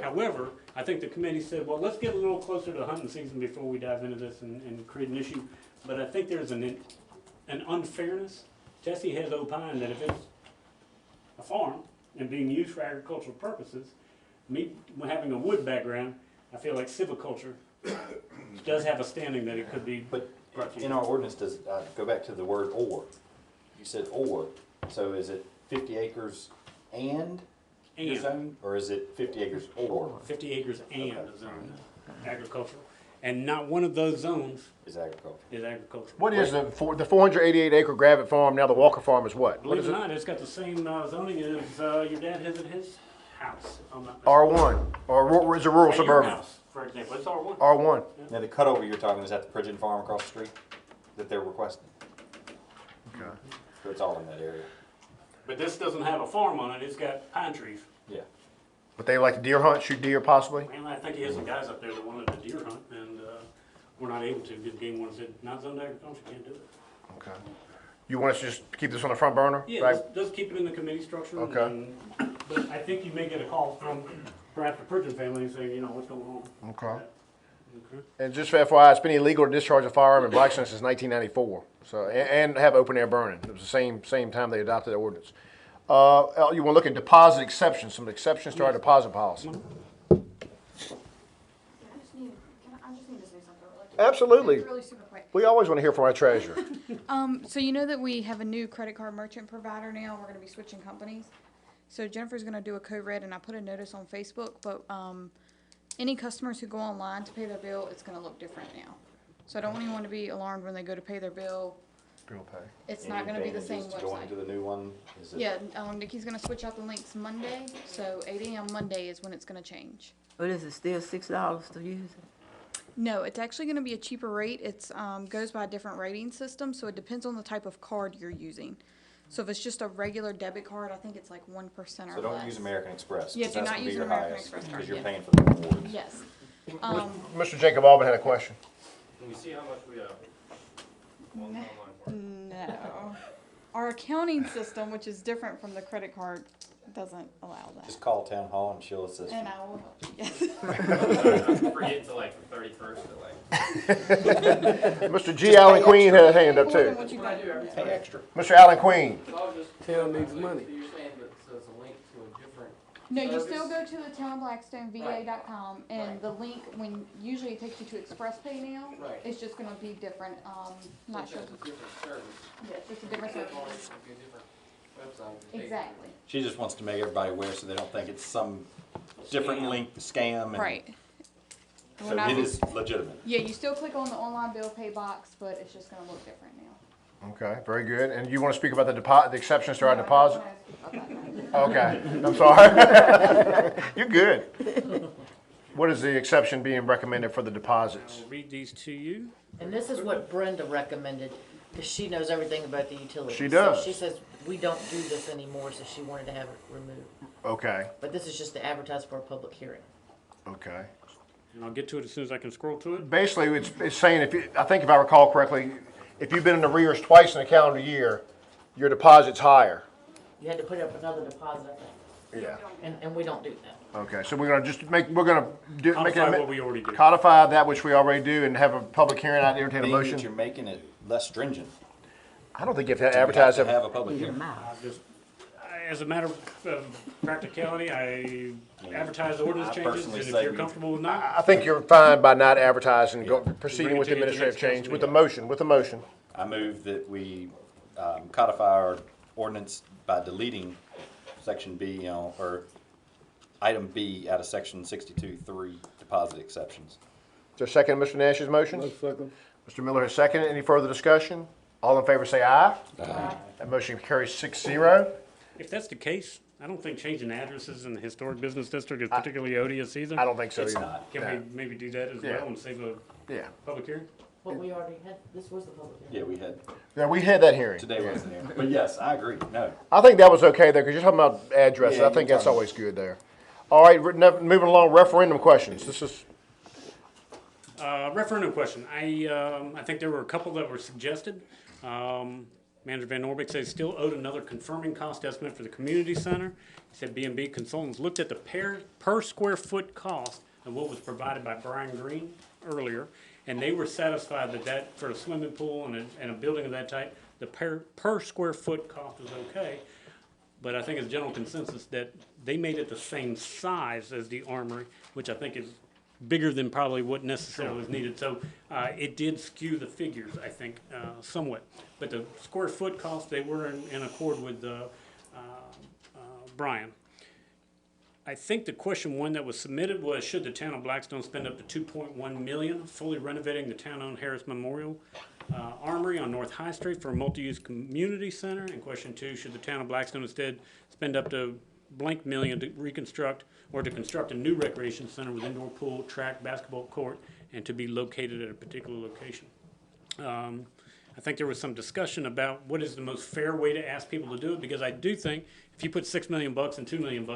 However, I think the committee said, well, let's get a little closer to hunting season before we dive into this and create an issue. But I think there's an unfairness. Tessie has opined that if it's a farm and being used for agricultural purposes, me having a wood background, I feel like silviculture does have a standing that it could be But brought to you. in our ordinance, does, go back to the word or. You said or, so is it 50 acres and your And. zone? Or is it 50 acres or 50 acres and a zone, agricultural. And not one of those zones is agriculture? is agricultural. What is the 488 acre Gravit Farm, now the Walker Farm is what? What Believe is it or it? not, it's got the same zoning as your dad has at his house. if I'm not mistaken. R1, or is it rural At your suburban? house, for example, it's R1. R1. Now, the cutover you're talking, is that the Pridgeon Farm across the street that they're requesting? Okay. So it's all in that area? But this doesn't have a farm on it, it's got pine trees. Yeah. But they like to deer hunt, shoot deer possibly? And I think he has some guys up there that wanted to deer hunt, and we're not able to, because the game warden said, not zoned agriculture, can't do it. Okay. You want us to just keep this on the front burner? Yeah, Right? just keep it in the committee structure. Okay. and- But I think you may get a call from perhaps the Pridgeon family saying, you know, what's going on. Okay. Okay. And just for FYI, it's been illegal to discharge a firearm in Blackstone since 1994. So, and have open air burning. It was the same time they adopted the ordinance. You want to look at deposit exceptions, some exceptions to our deposit policy. I just need to say something really quick. Absolutely. It's really super quick. We always want to hear from our treasurer. So you know that we have a new credit card merchant provider now, we're gonna be switching companies. So Jennifer's gonna do a code red, and I put a notice on Facebook, but, any customers who go online to pay their bill, it's gonna look different now. So I don't want anyone to be alarmed when they go to pay their bill, Bill pay. it's not gonna be the same Advantages to Going to website. the new one, is it? Yeah, Nikki's gonna switch out the links Monday, so 8 AM Monday is when it's gonna change. But is it still $6 to use it? No, it's actually gonna be a cheaper rate. It's, goes by a different rating system, so it depends on the type of card you're using. So if it's just a regular debit card, I think it's like 1% or less. So don't use American Express, Yeah, because do that's not gonna be use your an American highest, Express card, because you're yeah. paying for the rewards. Yes. Mr. Jacob Alban had a question. Can we see how much we have? No. Our accounting system, which is different from the credit card, doesn't allow that. Just call town hall and she'll assist you. And I will help you, yes. Forget to like the 31st, but like. Mr. G. Allen Queen had a hand up More than too. what you What I do every Pay extra. Mr. Allen Queen. Town needs money. You're saying that there's a link to a different. No, you still go to the townblackstoneva.com and the link, when, usually it takes you to Express Pay now. Right. It's just gonna be different, not sure. Different service. Yes, it's a different service. Be a different website. Exactly. She just wants to make everybody aware so they don't think it's some different link scam. And Right. We're So not- it is legitimate. Yeah, you still click on the online bill pay box, but it's just gonna look different now. Okay, very good. And you want to speak about the exceptions to our No, I deposit? don't wanna speak about that. Okay, I'm sorry. You're good. What is the exception being recommended for the deposits? I'll read these to you. And this is what Brenda recommended, because she knows everything about the utilities. She does. So she says, we don't do this anymore, so she wanted to have it removed. Okay, But this is just to advertise for a public hearing. okay. And I'll get to it as soon as I can scroll to it. Basically, it's saying I think if I recall correctly, if you've been in arrears twice in a calendar year, your deposit's higher. You had to put up another deposit, I think, Yeah. and we don't do that. Okay, so we're gonna just make an Codify what we already do. codify that which we already do and have a public hearing. I'd entertain a Being that you're motion. making it less stringent. I don't think you have to Do we advertise have to it. have a public hearing. As a matter of practicality, I advertise ordinance I changes, personally and if say you're we- comfortable with that, I think you're fine by not advertising, proceeding Bring it with to the you at the administrative next council change, with the motion. I move that we codify our ordinance by deleting section B, or item B out of section 62-3, deposit exceptions. Is there a second to Mr. Nash's motion? One second. Mr. Miller has seconded. Any further discussion? All in favor say aye. Aye. That motion carries 6-0. if that's the case, I don't think changing addresses in the historic business district is particularly odious either. I don't think so It's either. not. Can Yeah. we maybe do that as Yeah. well and save a Yeah. public hearing? But we already had, this was the public hearing. Yeah, we had, Yeah, we had that hearing. today wasn't there. But yes, I agree, no. I think that was okay there, because you're talking about addresses. Yeah, I think you're that's talking- always good there. All right, moving along, referendum questions. This is, Referendum question. I think there were a couple that were suggested. Manager Van Orbeek says still owed another confirming cost estimate for the community center. He said B&B consultants looked at the per square foot cost of what was provided by Brian Green earlier, and they were satisfied that for a swimming pool and a building of that type, the per square foot cost was okay. But I think it's general consensus that they made it the same size as the Armory, which I think is bigger than probably what necessarily was needed. So it did skew the figures, I think, somewhat. But the square foot cost, they were in accord with Brian. I think the question one that was submitted was, should the town of Blackstone spend up to 2.1 million fully renovating the town-owned Harris Memorial Armory on North High Street for a multi-use community center? And question two, should the town of Blackstone instead spend up to blank million to reconstruct or to construct a new recreation center with indoor pool, track, basketball court, and to be located at a particular location? I think there was some discussion about what is the most fair way to ask people to do it, because I do think if you put $6 million and $2 million,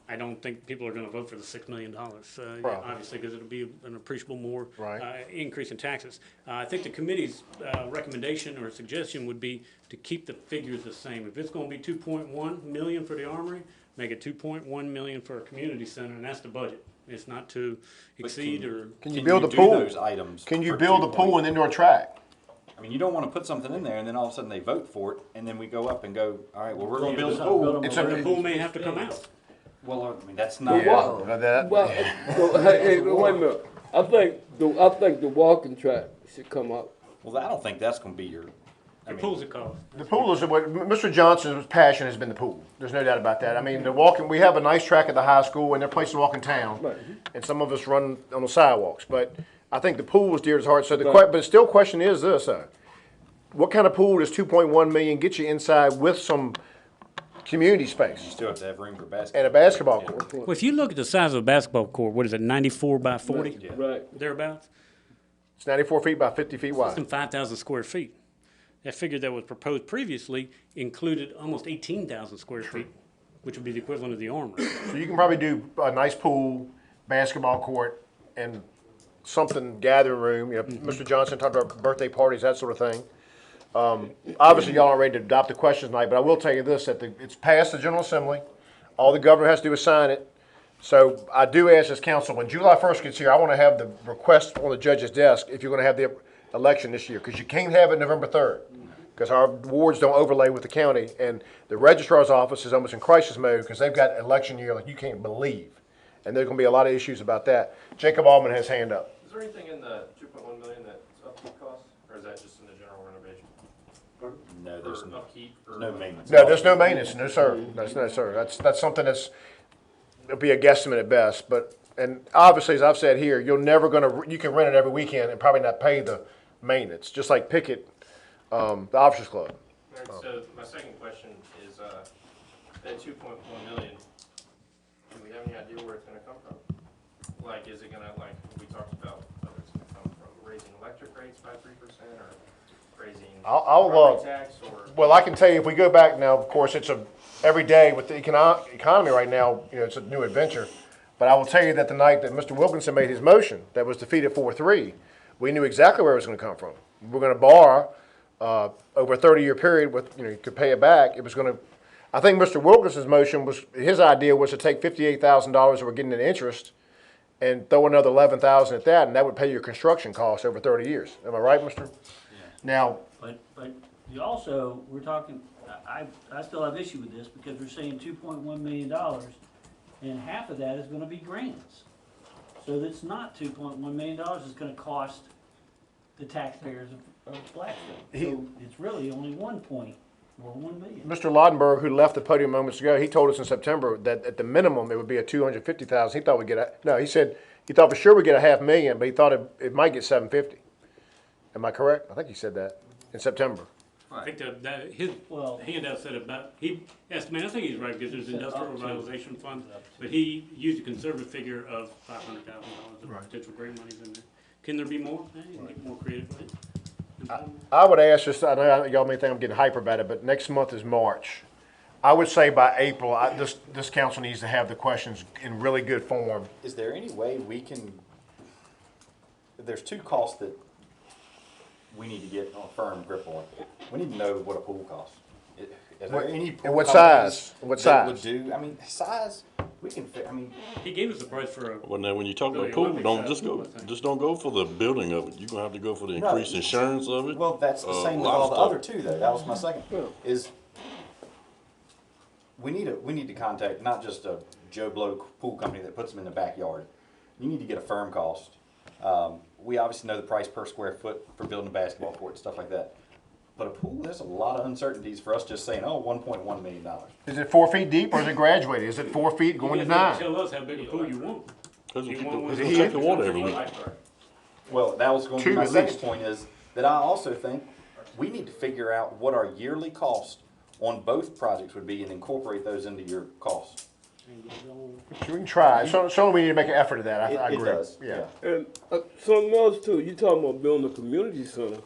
I don't think people are going to vote for the $6 million, obviously, because it'll be an appreciable more Right. increase in taxes. I think the committee's recommendation or suggestion would be to keep the figures the same. If it's going to be 2.1 million for the Armory, make it 2.1 million for a community center, and that's the budget. It's not to exceed or. can you build a do pool? those items Can you for build a 2 pool and indoor track? I mean, you don't want to put something in there and then all of a sudden they vote for it and then we go up and go, all right, well, we're going to build a pool. It's The a, pool may have to come out. Well, I mean, that's not. Well, that, Well, so, hey, wait a minute. I think the walking track should come up. Well, I don't think that's going to be your. I The mean, pool's a cost. the pool is what Mr. Johnson's passion has been the pool. There's no doubt about that. I mean, we have a nice track at the high school and there are places to walk in town. Right. And some of us run on the sidewalks, but I think the pool was dear to his heart. So Right. but still question is this, what kind of pool does 2.1 million get you inside with some community you space still have to have room for basketball. and a basketball court? Well, if you look at the size of a basketball court, what is it, 94 by 40? Yeah. Right. Thereabouts? It's 94 feet by 50 feet Less wide. than 5,000 square feet. that figure that was proposed previously included almost 18,000 square feet, which would be the equivalent of the Armory. So you can probably do a nice pool, basketball court, and something gathering room. You know, Mr. Johnson talked about birthday parties, that sort of thing. Obviously, y'all aren't ready to adopt the question tonight, but I will tell you this, that it's passed the General Assembly. All the governor has to do is sign it. So I do ask this council, when July 1st gets here, I want to have the request on the judge's desk if you're going to have the election this year, because you can't have it November 3rd, because our wards don't overlay with the county, and the registrar's office is almost in crisis mode because they've got election year like you can't believe. And there's going to be a lot of issues about that. Jacob Allman has his hand up. Is there anything in the 2.1 million that's upkeep costs, or is that just in the general renovation? No, there's Or no, upkeep, or no maintenance. No, there's no maintenance, no sir, no sir. That's something it'll be a guesstimate at best, but, and obviously, as I've said here, you're never gonna, you can rent it every weekend and probably not pay the maintenance, just like Pickett, the Officers Club. All right, so my second question is, that 2.1 million, do we have any idea where it's gonna come from? Like, is it gonna, like, we talked about, whether it's gonna come from raising electric rates by 3%, or raising I'll, property tax, or? well, I can tell you, if we go back now, of course, it's every day with the economy right now, you know, it's a new adventure. But I will tell you that the night that Mr. Wilkinson made his motion, that was defeated 4-3, we knew exactly where it was gonna come from. We're gonna borrow, over a 30-year period with, you know, you could pay it back. It was gonna, I think Mr. Wilkinson's motion was, his idea was to take $58,000 that we're getting in interest and throw another $11,000 at that, and that would pay your construction costs over 30 years. Am I right, Mr.? Now, But you also, we're talking, I still have issue with this because we're saying $2.1 million and half of that is gonna be grants. So that's not $2.1 million, it's gonna cost the taxpayers of Blackstone. So it's really only 1 million. Mr. Laudenberg, who left the podium moments ago, he told us in September that at the minimum it would be a $250,000. He thought we'd get he said he thought for sure we'd get $500,000, but he thought it might get $750,000. Am I correct? I think he said that in September. I think his handout said about, he estimated, I think he's right, because there's industrial revitalization fund, but he used a conservative figure of $500,000 of potential grant monies in there. Can there be more? You can get more creative with it. I would ask just, I know y'all may think I'm getting hyper about it, but next month is March. I would say by April, this council needs to have the questions in really good form. Is there any way we can, there's two costs that we need to get a firm grip on. We need to know what a pool costs. Is there any pool And what companies size? What that would size? do, I mean, size, we can, I mean, He gave us a price for a. Well, now, when you talk about The pool, Olympic don't size. just don't go for the building of it. You're gonna have to go for the No. increased insurance of it. well, that's the a same with lot all of the stuff. other two though. That was my second, is we need to contact not just a Joe Blow pool company that puts them in the backyard. You need to get a firm cost. We obviously know the price per square foot for building a basketball court, stuff like that. But a pool, there's a lot of uncertainties for us just saying, oh, $1.1 million. Is it 4 feet deep or is it graduated? Is it 4 feet going to You guys 9? Tell us how big a pool you want. Because You you want one check the water every week. Well, that was going to be Two my at second least. point is that I also think we need to figure out what our yearly cost on both projects would be and incorporate those into your costs. We can try. So we need to make an effort of that. I It agree. does, Yeah. And something else too, you talking about building a community center.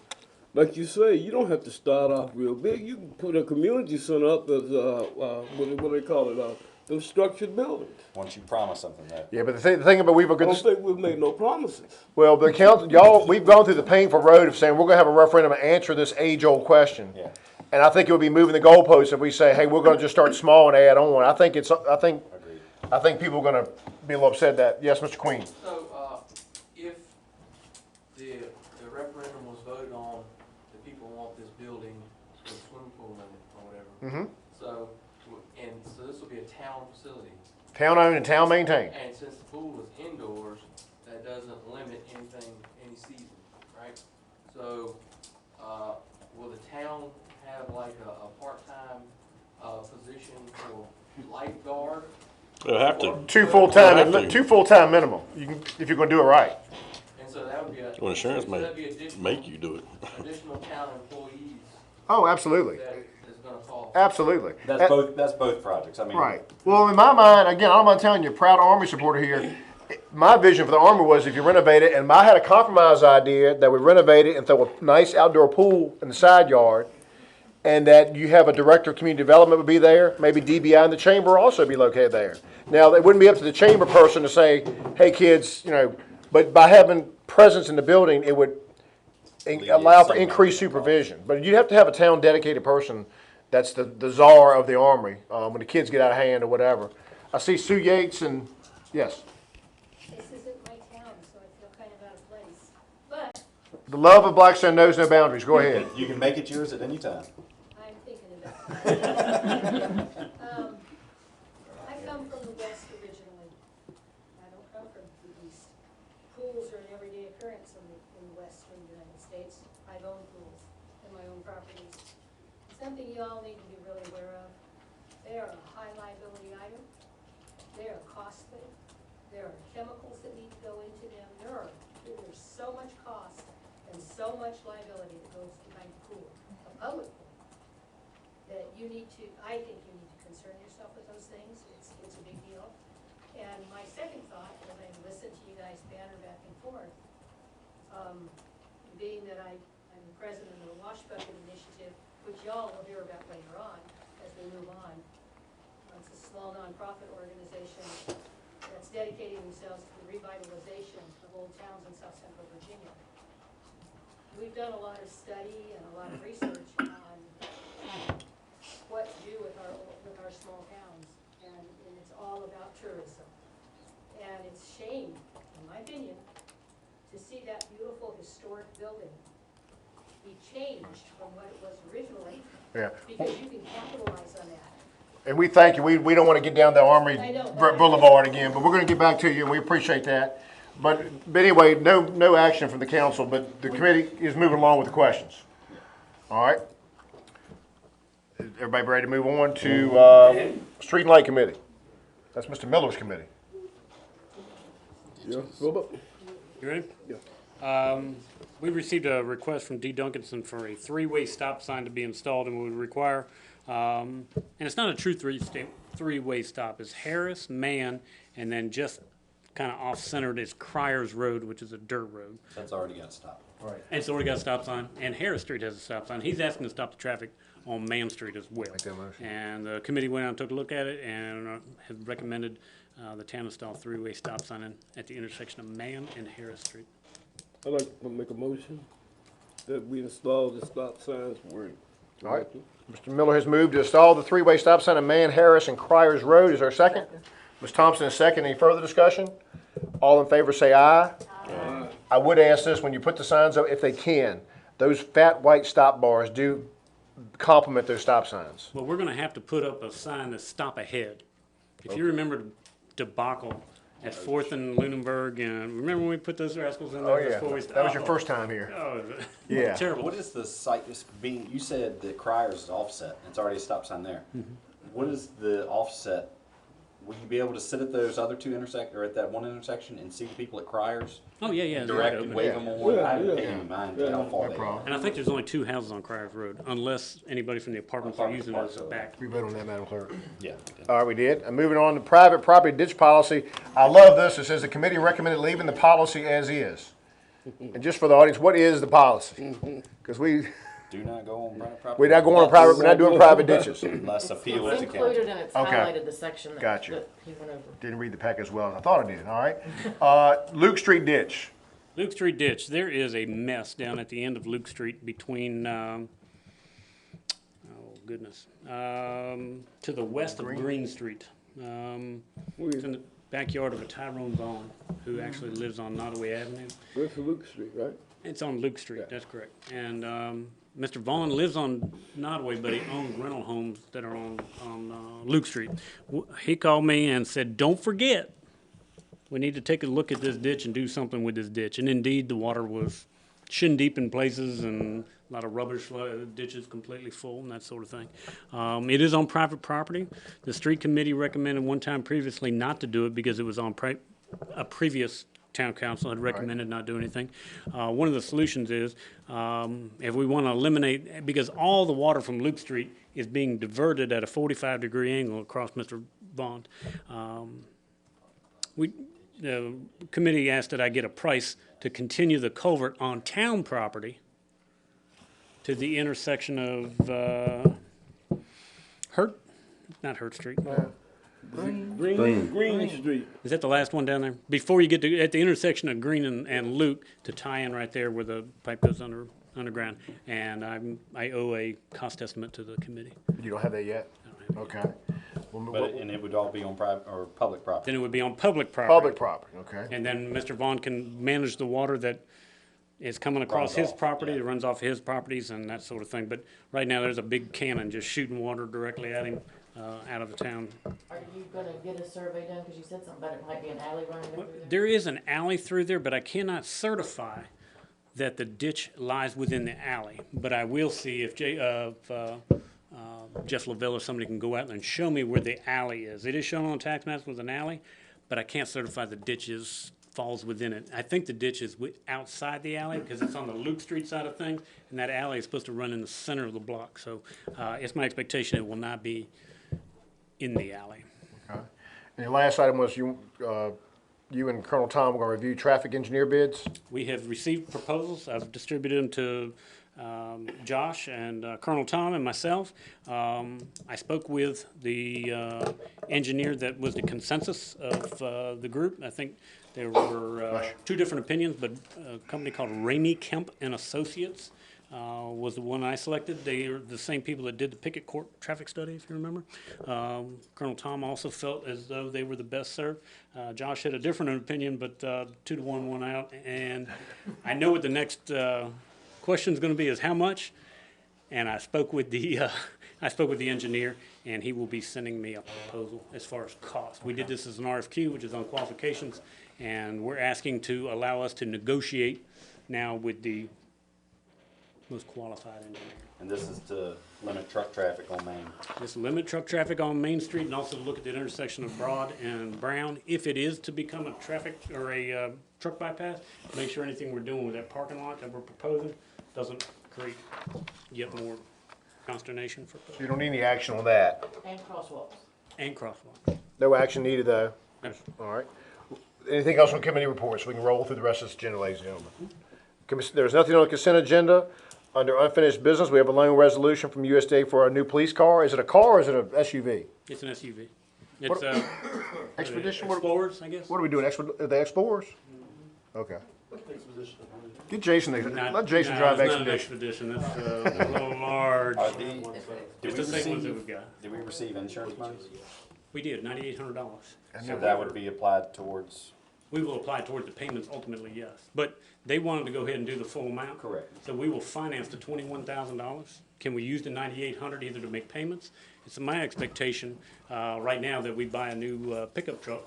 Like you say, you don't have to start off real big. You can put a community center up as, what do they call it, those structured buildings. Once you promise something that. Yeah, but the thing about we've I don't got think we've made no promises. well, the council, we've gone through the painful road of saying we're gonna have a referendum and answer this age-old question. Yeah. And I think it would be moving the goalposts if we say, hey, we're gonna just start small and add on. I think people are gonna be a little upset that, yes, Mr. Queen. So, if the referendum was voted on, the people want this building with a swimming pool in it or whatever. Mm-hmm. So, so this will be a town facility. Town-owned and town-maintained. And since the pool is indoors, that doesn't limit anything, any season, right? So, will the town have like a part-time, position for lifeguard? They'll have to. Two Exactly. full-time minimum, if you're gonna do it right. And so that would be a. Well, insurance so may that'd be additional- make you do it. Additional town employees Oh, absolutely. that is gonna cost. Absolutely. That's both projects. I mean. Right. Well, in my mind, again, I'm not telling you, proud Army supporter here, my vision for the Armory was if you renovate it, and I had a compromise idea that we renovate it and throw a nice outdoor pool in the side yard, and that you have a director of community development would be there, maybe DBI and the chamber also be located there. Now, it wouldn't be up to the chamber person to say, hey, kids, but by having presence in the building, it would allow for increased supervision. But you'd have to have a town dedicated person that's the czar of the Armory when the kids get out of hand or whatever. I see Sue Yates and, yes. This isn't my town, so I feel kind of out of place. But The love of Blackstone knows no boundaries. Go ahead. You can make it yours at any time. I'm thinking about it. I come from the west originally. I don't come from the east. Pools are an everyday occurrence in the western United States. I've owned pools in my own properties. Something you all need to be really aware of. They are a high liability item. They are costly. There are chemicals that need to go into them. There's so much cost and so much liability that goes behind the pool, a public pool, that you need to, I think you need to concern yourself with those things. It's a big deal. And my second thought, as I listened to you guys banter back and forth, being that I'm the president of the Wash Bucket Initiative, which y'all will hear about later on as we move on. It's a small nonprofit organization that's dedicating themselves to the revitalization of old towns in South Central Virginia. We've done a lot of study and a lot of research on what to do with our small towns, and it's all about tourism. And it's shame, in my opinion, to see that beautiful historic building be changed from what it was originally. Yeah. Because you can capitalize on that. And we thank you. We don't want to get down the Armory I know. Boulevard again, but we're going to get back to you, and we appreciate that. But anyway, no action from the council, but the committee is moving along with the questions. All right? Everybody ready to move on to Street and Light Committee? That's Mr. Miller's committee. Yeah, Robert? You ready? Yeah. We received a request from D. Duncanson for a three-way stop sign to be installed, and we would require, and it's not a true three-way stop. It's Harris, Mann, and then just kind of off-centered is Criers Road, which is a dirt road. That's already got stopped. Right. And it's already got a stop sign, and Harris Street has a stop sign. He's asking to stop the traffic on Mann Street as well. Make that motion. And the committee went out and took a look at it and has recommended the town install a three-way stop sign at the intersection of Mann and Harris Street. I'd like to make a motion that we install the stop signs where. All right. Mr. Miller has moved to install the three-way stop sign at Mann, Harris, and Criers Road. Is there a second? Ms. Thompson is second. Any further discussion? All in favor say aye. Aye. I would ask this, when you put the signs up, if they can, those fat white stop bars do complement those stop signs. Well, we're gonna have to put up a sign that's stop ahead. If you remember the debacle at Fourth and Lunenburg, and remember when we put those rascals in there? Oh, yeah. before we That was your first time here. Oh, Yeah. terrible. What is the site, you said that Criers is offset, it's already a stop sign there. What is the offset? Will you be able to sit at those other two or at that one intersection and see the people at Criers? Oh, yeah, yeah. Direct they're and open. wave them on? Yeah, I haven't yeah. paid any mind Yeah, how far no they problem. are. And I think there's only two houses on Criers Road, unless anybody from the apartments are using it as a back. We vote on that, Madam Clerk. Yeah. All right, we did. And moving on to private property ditch policy. I love this. It says the committee recommended leaving the policy as is. And just for the audience, what is the policy? Because Do not go on private property. we're not going on private, we're not doing private ditches. Unless appealed It's to council. included and it's Okay. highlighted the section that Gotcha. that he went over. Didn't read the pack as well as I thought I did, all right? Luke Street ditch. Luke Street ditch, there is a mess down at the end of Luke Street between, oh goodness, to the west of Green Street. It's in the backyard of a Tyrone Vaughn, who actually lives on Nottoway Avenue. Where's Luke Street, right? It's on Luke Street, that's correct. And Mr. Vaughn lives on Nottoway, but he owns rental homes that are on Luke Street. He called me and said, don't forget, we need to take a look at this ditch and do something with this ditch. And indeed, the water was shin deep in places and a lot of rubbish, ditches completely full and that sort of thing. It is on private property. The street committee recommended one time previously not to do it because it was on a previous town council had recommended not do anything. One of the solutions is, if we want to eliminate, because all the water from Luke Street is being diverted at a 45-degree angle across Mr. Bond. the committee asked that I get a price to continue the culvert on town property to the intersection of, not Hurt Street. Green Street. Is that the last one down there? Before you get to, at the intersection of Green and Luke, to tie in right there where the pipe goes underground. And I owe a cost estimate to the committee. You don't have that yet? Okay. And it would all be on private or public property. Then it would be on public property. Public property, okay. And then Mr. Vaughn can manage the water that is coming across his property, that runs off his properties and that sort of thing. But right now, there's a big cannon just shooting water directly at him, out of the town. Are you gonna get a survey done, cause you said something about it might be an alley running through there? There is an alley through there, but I cannot certify that the ditch lies within the alley. But I will see if Jeff Lavelle or somebody can go out and show me where the alley is. It is shown on tax maps with an alley, but I can't certify the ditch falls within it. I think the ditch is outside the alley because it's on the Luke Street side of things, and that alley is supposed to run in the center of the block. So it's my expectation it will not be in the alley. Okay. And your last item was you and Colonel Tom were going to review traffic engineer bids? We have received proposals. I've distributed them to Josh and Colonel Tom and myself. I spoke with the engineer that was the consensus of the group. I think there were two different opinions, but a company called Ramey Kemp and Associates was the one I selected. They are the same people that did the Pickett Court traffic study, if you remember. Colonel Tom also felt as though they were the best served. Josh had a different opinion, but 2-1 won out. And I know what the next question's going to be is how much. And I spoke with the engineer, and he will be sending me a proposal as far as cost. We did this as an RFQ, which is on qualifications, and we're asking to allow us to negotiate now with the most qualified engineer. And this is to limit truck traffic on Main. Just limit truck traffic on Main Street and also look at the intersection of Broad and Brown. If it is to become a traffic or a truck bypass, make sure anything we're doing with that parking lot that we're proposing doesn't create yet more consternation for folks. You don't need any action on that. And crosswalks. And crosswalks. No action needed, though. Yes. All right. Anything else on committee reports? We can roll through the rest of this agenda, ladies and gentlemen. There's nothing on the consent agenda. Under unfinished business, we have a loan resolution from USDA for our new police car. Is it a car or is it an SUV? It's an SUV. It's Expedition? Explorers, I guess. What are we doing? The Explorers? Okay. Get Jason. Let Jason drive Expedition. It's a little large. Did It's the same ones that we've got. we receive insurance monies? We did, $9,800. So that would be applied towards? We will apply towards the payments ultimately, yes. But they wanted to go ahead and do the full amount. Correct. So we will finance the $21,000. Can we use the $9,800 either to make payments? It's my expectation right now that we buy a new pickup truck,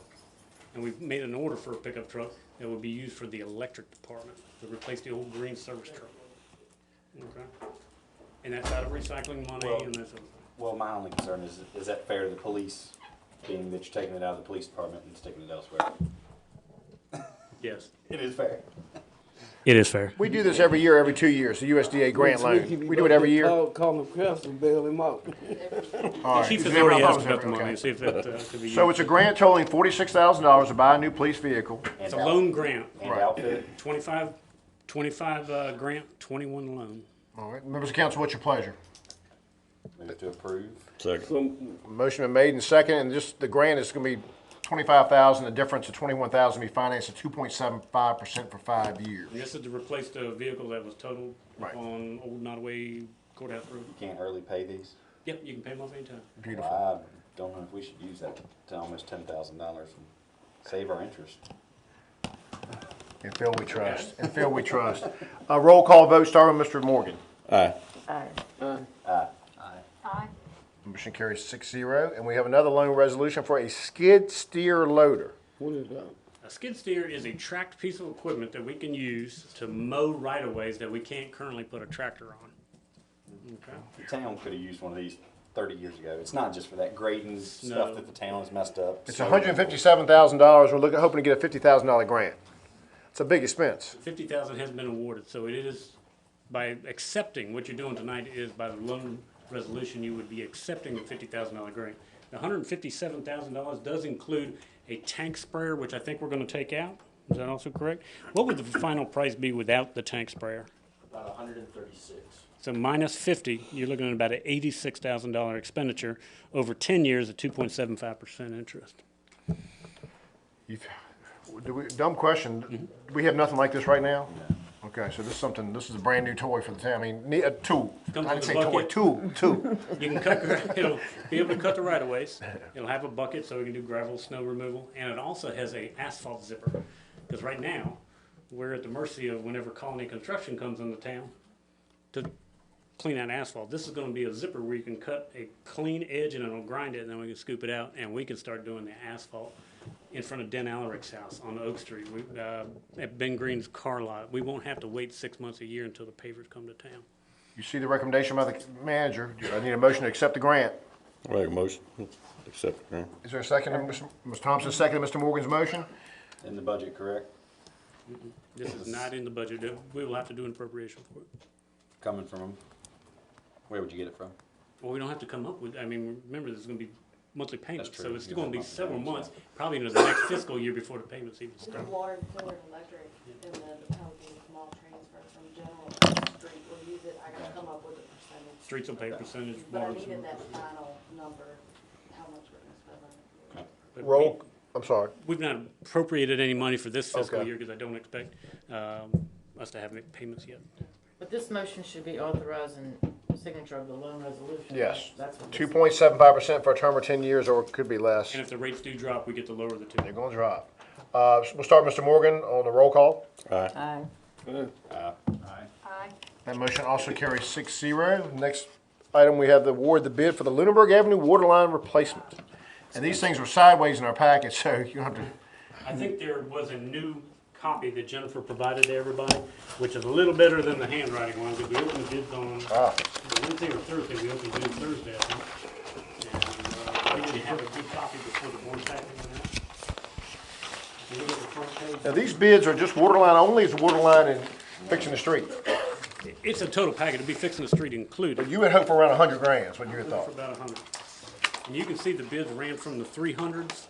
and we've made an order for a pickup truck that will be used for the electric department to replace the old green service truck. Okay? And that's out of recycling money and that sort of thing. Well, my only concern is that fair to the police, being that you're taking it out of the police department and sticking it elsewhere? Yes. It is fair. It is fair. We do this every year, every 2 years, the USDA grant loan. We do it every year. Call the press and bail him out. All right. Chief has Is already everybody- asked about the okay. money, see if that could be used. So it's a grant totaling $46,000 to buy a new police vehicle. It's a loan grant. And outfit? 25 grant, 21 loan. All right. Members of council, what's your pleasure? Move to approve. Second. Motion been made and second, and just the grant is going to be $25,000. The difference of $21,000 will be financed at 2.75% for 5 years. This is to replace the vehicle that was totaled on Old Nottaway Courthouse Road. You can't early pay these? Yep, you can pay them off anytime. Beautiful. I don't know if we should use that to almost $10,000 and save our interest. In Phil we trust. In Phil we trust. Roll call vote, starting with Mr. Morgan. Aye. Aye. Aye. Aye. Motion carries 6-0, and we have another loan resolution for a skid steer loader. What is that? A skid steer is a tracked piece of equipment that we can use to mow right-of-ways that we can't currently put a tractor on. Okay. The town could have used one of these 30 years ago. It's not just for that grading stuff that the town has messed up. It's $157,000. We're hoping to get a $50,000 grant. It's a big expense. $50,000 has been awarded, so it is, by accepting, what you're doing tonight is by the loan resolution, you would be accepting the $50,000 grant. The $157,000 does include a tank sprayer, which I think we're gonna take out. Is that also correct? What would the final price be without the tank sprayer? About 136. So minus 50, you're looking at about an $86,000 expenditure over 10 years at 2.75% interest. Dumb question, do we have nothing like this right now? Okay, so this is a brand new toy for the town, I mean, a tool, I Comes didn't with say a toy, bucket. tool. You can cut, it'll be able to cut the right of ways. It'll have a bucket so we can do gravel, snow removal, and it also has a asphalt zipper. Because right now, we're at the mercy of whenever Colony Construction comes into town to clean out asphalt. This is gonna be a zipper where you can cut a clean edge and it'll grind it, and then we can scoop it out, and we can start doing the asphalt in front of Den Alarich's house on Oak Street, at Ben Green's car lot. We won't have to wait 6 months, a year until the pavers come to town. You see the recommendation by the manager, I need a motion to accept the grant. Make a motion, accept it, Is there a second, Ms. Thompson, second Mr. Morgan's motion? In the budget, correct? This is not in the budget. We will have to do an appropriation for it. Coming from them? Where would you get it from? Well, we don't have to come up with, I mean, remember, there's gonna be monthly payments, true. so it's You gonna have be monthly several payments, months, probably into the next fiscal year before the payments even The start. water, sewer, and electric, and then the penalty and small transfer from general to street, we'll use it, I gotta come up with a percentage. Streets will pay percentage, But I water, needed sewer. that final number, how much we're gonna spend on it. But Roll, I'm sorry. We've not appropriated any money for this fiscal Okay. year, because I don't expect, us to have any payments yet. But this motion should be authorizing signature of the loan resolution. Yes, That's what this- 2.75% for a term of 10 years, or it could be less. And if the rates do drop, we get to lower the They're two. gonna drop. We'll start Mr. Morgan on the roll call. Aye. Aye. That motion also carries 6-0. Next item, we have the award the bid for the Lunenburg Avenue water line replacement. And these things were sideways in our packet, so you have to, I think there was a new copy that Jennifer provided to everybody, which is a little better than the handwriting one, because we opened the bids on Wednesday or Thursday, we opened bids Thursday, I think. And, we didn't have a good copy before the board packet went out. If you look at the front page. now these bids are just water line only, is water line and fixing the street. It's a total package, it'd be fixing the street included. But you would hope for around 100 grand, is what you had For thought. about 100. And you can see the bids ran from the 300s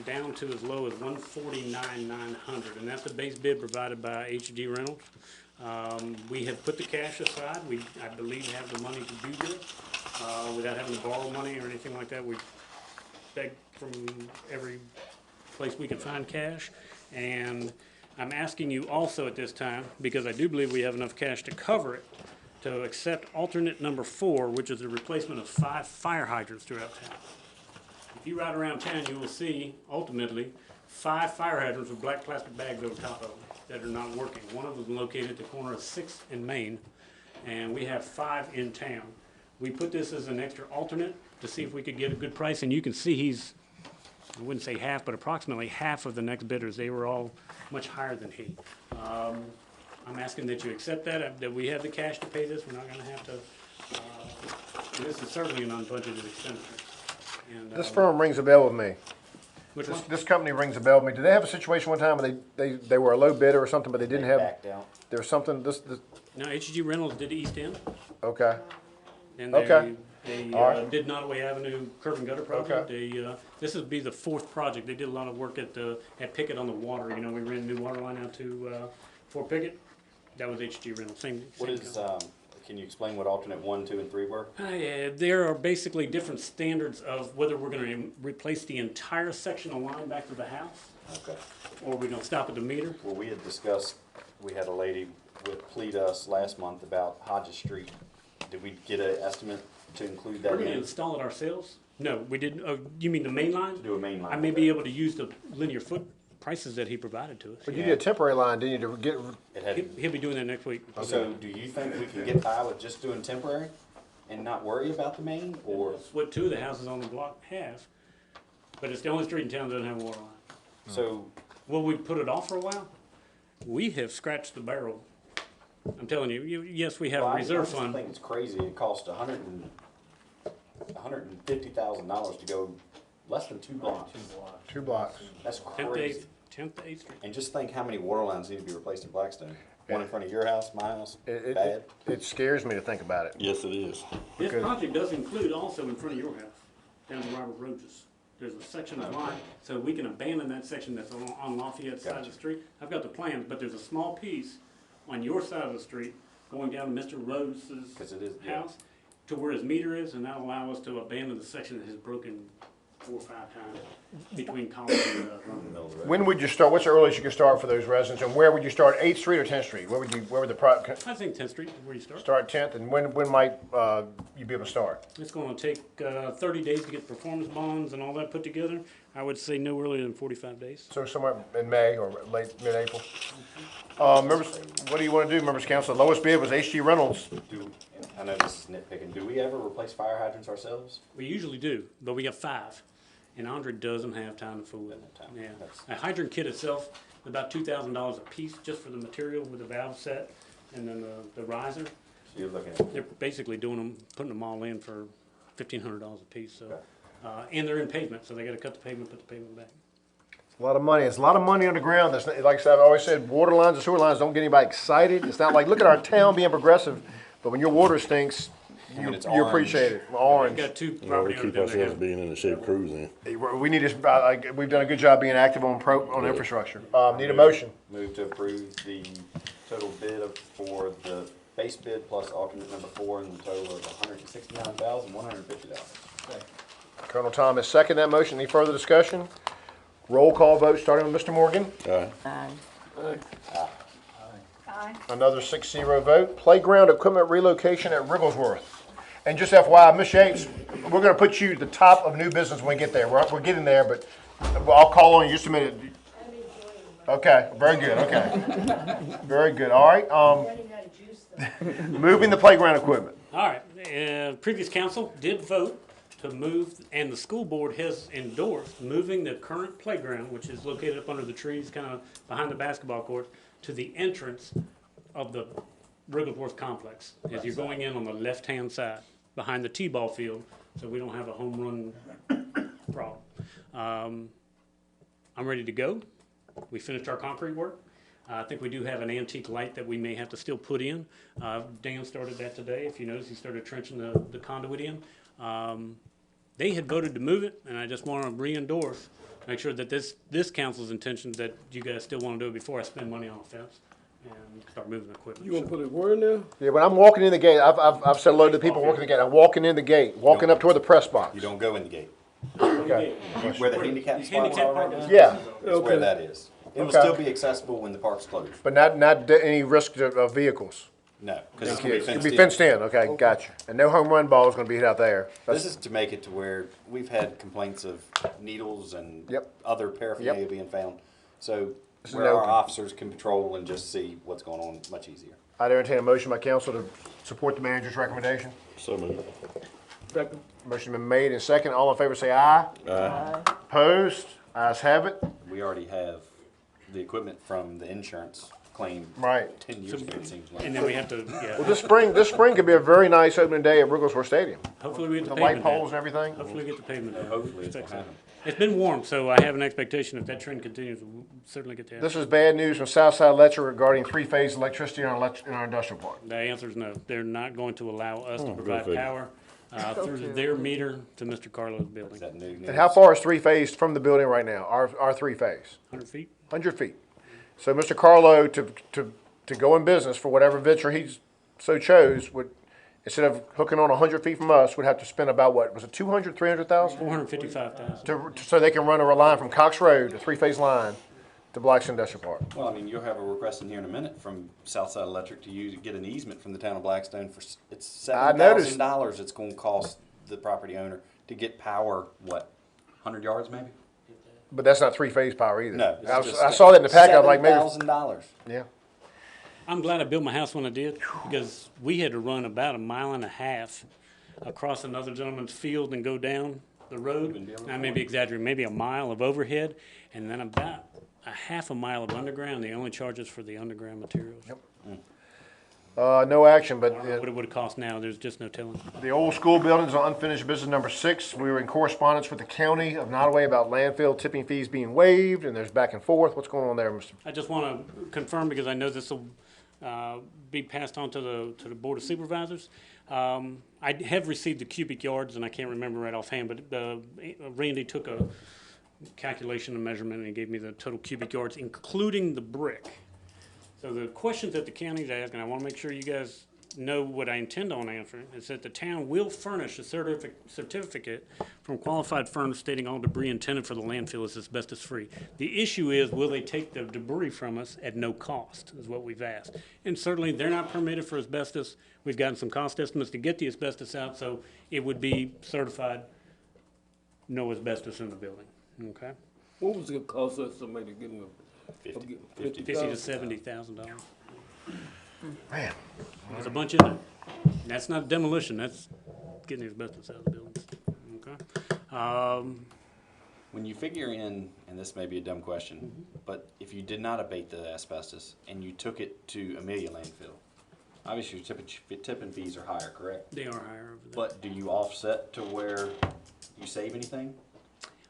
down to as low as 149,900, and that's the base bid provided by HG Reynolds. We have put the cash aside. We, I believe, have the money to do this without having to borrow money or anything like that. We begged from every place we could find cash, and I'm asking you also at this time, because I do believe we have enough cash to cover it, to accept alternate number 4, which is the replacement of 5 fire hydrants throughout town. If you ride around town, you will see, ultimately, 5 fire hydrants with black plastic bags over top of them that are not working. One of them is located at the corner of 6th and Main, and we have 5 in town. We put this as an extra alternate to see if we could get a good price, and you can see he's, I wouldn't say half, but approximately half of the next bidders. They were all much higher than he. I'm asking that you accept that we have the cash to pay this. We're not gonna have to, this is certainly an unbudgeted expenditure. And, This firm rings a bell with me. Which one? This company rings a bell with me. Did they have a situation one time where they were a low bidder or something, but they didn't have, Backed out. there was something, this, No, HG Reynolds did the East End, okay. and Okay. they All right. did Nottaway Avenue curb and gutter project. They, this would be the 4th project. They did a lot of work at Pickett on the water. You know, we ran a new water line out to Fort Pickett. That was HG Reynolds, same What is, company. can you explain what alternate 1, 2, and 3 were? There are basically different standards of whether we're gonna replace the entire section of line back to the house, Okay. or we're gonna stop at the meter. Well, we had discussed, we had a lady plead us last month about Hodges Street. Did we get an estimate to include that We're gonna in? install it ourselves? No, we didn't, oh, you mean the main line? Do a main line. I may be able to use the linear foot prices that he provided to us. But you did a temporary line, didn't you, to get, It had, He'll be doing that next week. so do you think we can get by with just doing temporary and not worry about the main, or? That's what 2 of the houses on the block have, but it's the only street in town that doesn't have a water line. So, Will we put it off for a while? We have scratched the barrel. I'm telling you, yes, we have well, a I reserve just fund. think it's crazy. It cost $150,000 to go less than 2 blocks. 2 blocks. That's 10th to crazy. 8th, 10th to 8th Street. And just think how many water lines need to be replaced in Blackstone. One in front of your house, my house, It, bad. it scares me to think about it. Yes, it is. This Because- project does include also in front of your house, down to Robert Roach's. there's a section of line, so we can abandon that section that's on Lafayette's side of the street. I've got the plans, but there's a small piece on your side of the street going down to Mr. Rhodes' 'Cause it is, yeah. house to where his meter is, and that'll allow us to abandon the section that has broken 4 or 5 times between College and Rumble. When would you start, what's the earliest you could start for those residents, and where would you start, 8th Street or 10th Street? Where would the I think 10th Street is where you start. start 10th, and when might, you be able to start? It's gonna take 30 days to get performance bonds and all that put together. I would say no earlier than 45 days. So somewhere in May or late, mid-April? Members, what do you wanna do, members of council? The lowest bid was HG Reynolds. I know this is nitpicking, do we ever replace fire hydrants ourselves? We usually do, but we got 5, and Andre doesn't have time to fool it. Yeah, a hydrant kit itself, is about $2,000 a piece just for the material with the valve set and then the riser. So you're looking at, They're basically doing them, putting them all in for $1,500 a piece, so. And they're in pavement, so they gotta cut the pavement, put the pavement back. A lot of money. It's a lot of money on the ground. That's not, like I said, I've always said, water lines and sewer lines don't get anybody excited. It's not like, look at our town being progressive, but when your water stinks, when it's you orange. appreciate it. We've Orange. got 2 Well, we property owners keep down there. ourselves being in the shape cruising. We need to, we've done a good job being active on infrastructure. Need a motion. Move to approve the total bid for the base bid plus alternate number 4 in the total of $169,150. Colonel Thomas, second that motion. Any further discussion? Roll call vote, starting with Mr. Morgan. Aye. Aye. Another 6-0 vote. Playground equipment relocation at Wrigglesworth. And just FYI, Ms. Yates, we're gonna put you at the top of new business when we get there. We're getting there, but I'll call on you just a minute. Okay, very good, okay. Very good, all right. Moving the playground equipment. All right, previous council did vote to move, and the school board has endorsed moving the current playground, which is located up under the trees, kind of behind the basketball court, to the entrance of the Wrigglesworth complex, as you're going in on the left-hand side, behind the T-ball field, so we don't have a home run problem. I'm ready to go. We finished our concrete work. I think we do have an antique light that we may have to still put in. Dan started that today. If you notice, he started trenching the conduit in. They had voted to move it, and I just want to re-endorse, make sure that this council's intention that you guys still want to do it before I spend money on a fence and start moving equipment. You gonna put it where now? Yeah, when I'm walking in the gate, I've said hello to the people working the gate. I'm walking in the gate, walking up toward the press box. You don't go in the gate. Okay. Where the handicap spot is park already? is. Yeah, Is where that is. It will Okay. still be accessible when the park's closed. but not any risk of vehicles. No, because it's It'll gonna be be fenced in. fenced in, okay, gotcha. And no home run ball is gonna be hit out there. This is to make it to where we've had complaints of needles and Yep. other paraphernalia being found. So This is where our open. officers can patrol and just see what's going on much easier. I'd entertain a motion by council to support the manager's recommendation. So moved. Second. Motion been made and second. All in favor say aye. Aye. Opposed? Ayes have it. We already have the equipment from the insurance claim Right. 10 years ago, it seems like. And then we have to, Well, this spring could be a very nice opening day at Wrigglesworth Stadium. hopefully we get the The light pavement poles down. and everything. Hopefully we get the pavement down. Hopefully it's Fix behind it. them. It's been warm, so I have an expectation if that trend continues, we'll certainly get that. This is bad news from Southside Electric regarding three-phase electricity in our industrial park. The answer is no. They're not going to allow us to go provide figure. power through their meter to Mr. Carlo's Is building. that new news? And how far is three-phase from the building right now? Our three-phase? 100 feet? 100 feet. So Mr. Carlo, to go in business for whatever venture he's so chose, would, instead of hooking on 100 feet from us, would have to spend about, what, was it 200, 300,000? 455,000. So they can run a line from Cox Road, a three-phase line, to Blackstone Industrial Park. Well, I mean, you'll have a request in here in a minute from Southside Electric to get an easement from the town of Blackstone for, it's I noticed. $7,000 it's gonna cost the property owner to get power, what, 100 yards maybe? But that's not three-phase power either. No. I saw that in the packet, I was like, maybe, $7,000. yeah. I'm glad I built my house when I did, because we had to run about 1.5 miles across another gentleman's field and go down the road. I may be exaggerating, maybe a mile of overhead, and then about a half a mile of underground. They only charge us for the underground materials. Yep. No action, but I don't know what it would have cost now, there's just no telling. the old school buildings on unfinished business number 6. We were in correspondence with the county of Nottaway about landfill tipping fees being waived, and there's back and forth. What's going on there, Mr.? I just want to confirm, because I know this will be passed on to the Board of Supervisors. I have received the cubic yards, and I can't remember right offhand, but Randy took a calculation and measurement, and he gave me the total cubic yards, including the brick. So the questions that the county's asking, I want to make sure you guys know what I intend on answering, is that the town will furnish a certificate from qualified firms stating all debris intended for the landfill is asbestos-free. The issue is, will they take the debris from us at no cost, is what we've asked. And certainly, they're not permitted for asbestos. We've gotten some cost estimates to get the asbestos out, so it would be certified no asbestos in the building, okay? What was the cost estimate getting them? $50,000 to $70,000. Man. There's a bunch in it. And that's not demolition, that's getting the asbestos out of the buildings, okay? When you figure in, and this may be a dumb question, but if you did not abate the asbestos and you took it to Amelia landfill, obviously your tipping fees are higher, correct? They are higher over there. But do you offset to where you save anything?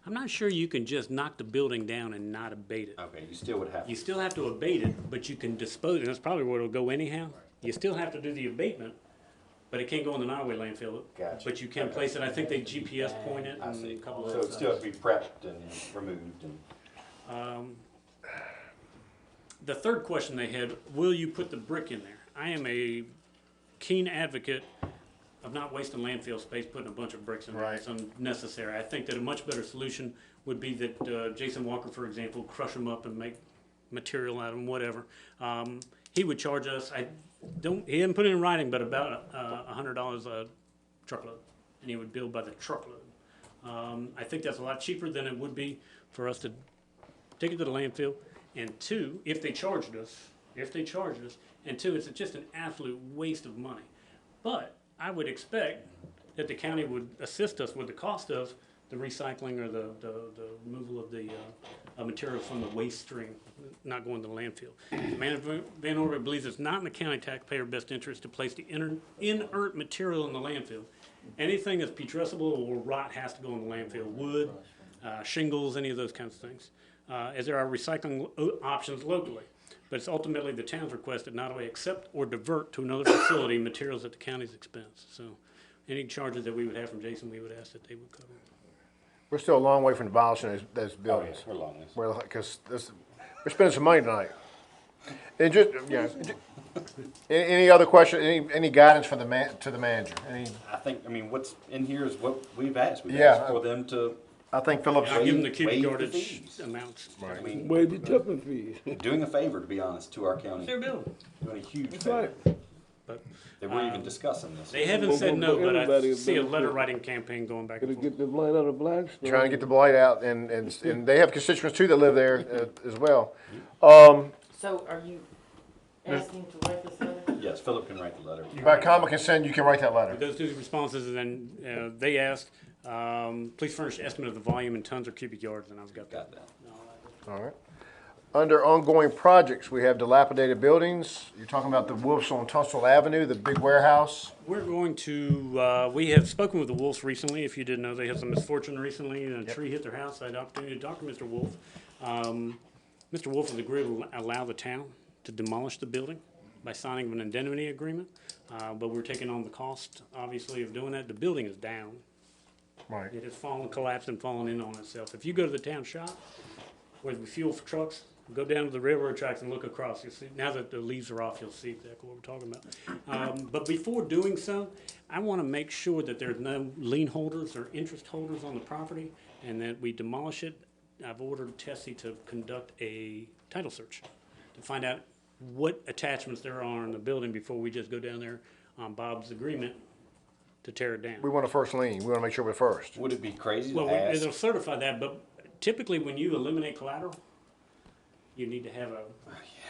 I'm not sure you can just knock the building down and not abate it. Okay, you still would have. You still have to abate it, but you can dispose, and that's probably where it'll go anyhow. You still have to do the abatement, but it can't go in the Nottaway landfill. Gotcha. But you can place it, I think they GPS point it I and see. a couple of So other it still has stuff. to be prepped and removed and. The third question they had, will you put the brick in there? I am a keen advocate of not wasting landfill space, putting a bunch of bricks in there. It's unnecessary. I think that a much better solution would be that Jason Walker, for example, crush them up and make material out of them, whatever. He would charge us, he didn't put it in writing, but about $100 a truckload, and he would bill by the truckload. I think that's a lot cheaper than it would be for us to take it to the landfill, and two, if they charged us, and two, it's just an absolute waste of money. But I would expect that the county would assist us with the cost of the recycling or the removal of the material from the waste stream, not going to the landfill. Manager Van Orvik believes it's not in the county taxpayer best interest to place the inert material in the landfill. Anything that's putrescible or rot has to go in the landfill. Wood, shingles, any of those kinds of things. As there are recycling options locally. But it's ultimately the town's request that not only accept or divert to another facility materials at the county's expense. So any charges that we would have from Jason, we would ask that they would cover. We're still a long way from abolishing those buildings. We're long ways. Because we're spending some money tonight. And just, any other question, any guidance from to the manager? I think, what's in here is what we've asked. We've Yeah. asked for them to. I think Phillips. I'll give them the cubic waive the yardage fees. amounts. I mean, Waive the tipping fees. doing a favor, to be honest, to our county. Their bill. Doing a huge That's favor. right. But They weren't even discussing this. they haven't said no, but I Everybody see a benefit. letter writing campaign going back Gotta and forth. get the blight out of Blackstone. Trying to get the blight out, and they have constituents too that live there as well. So are you asking to write this letter? Yes, Philip can write the letter. By common consent, you can write that letter. With those two responses, and then they asked, please furnish estimate of the volume in tons or cubic yards, and I've got that. All right. Under ongoing projects, we have dilapidated buildings. You're talking about the Wolves on Tunstall Avenue, the big warehouse. We're going to, we have spoken with the Wolves recently. If you didn't know, they had some misfortune recently. A tree hit their house. I had the opportunity to talk to Mr. Wolf. Mr. Wolf has agreed to allow the town to demolish the building by signing an indemnity agreement. But we're taking on the cost, obviously, of doing that. The building is down. Right. It has fallen, collapsed, and fallen in on itself. If you go to the town shop, where we fuel for trucks, go down to the railroad tracks and look across. You'll see, now that the leaves are off, you'll see exactly what we're talking about. But before doing so, I want to make sure that there's no lien holders or interest holders on the property, and that we demolish it. I've ordered Tessie to conduct a title search to find out what attachments there are in the building before we just go down there on Bob's agreement to tear it down. We want a first lien. We want to make sure we're first. Would it be crazy to Well, ask? it'll certify that, but typically when you eliminate collateral, you need to have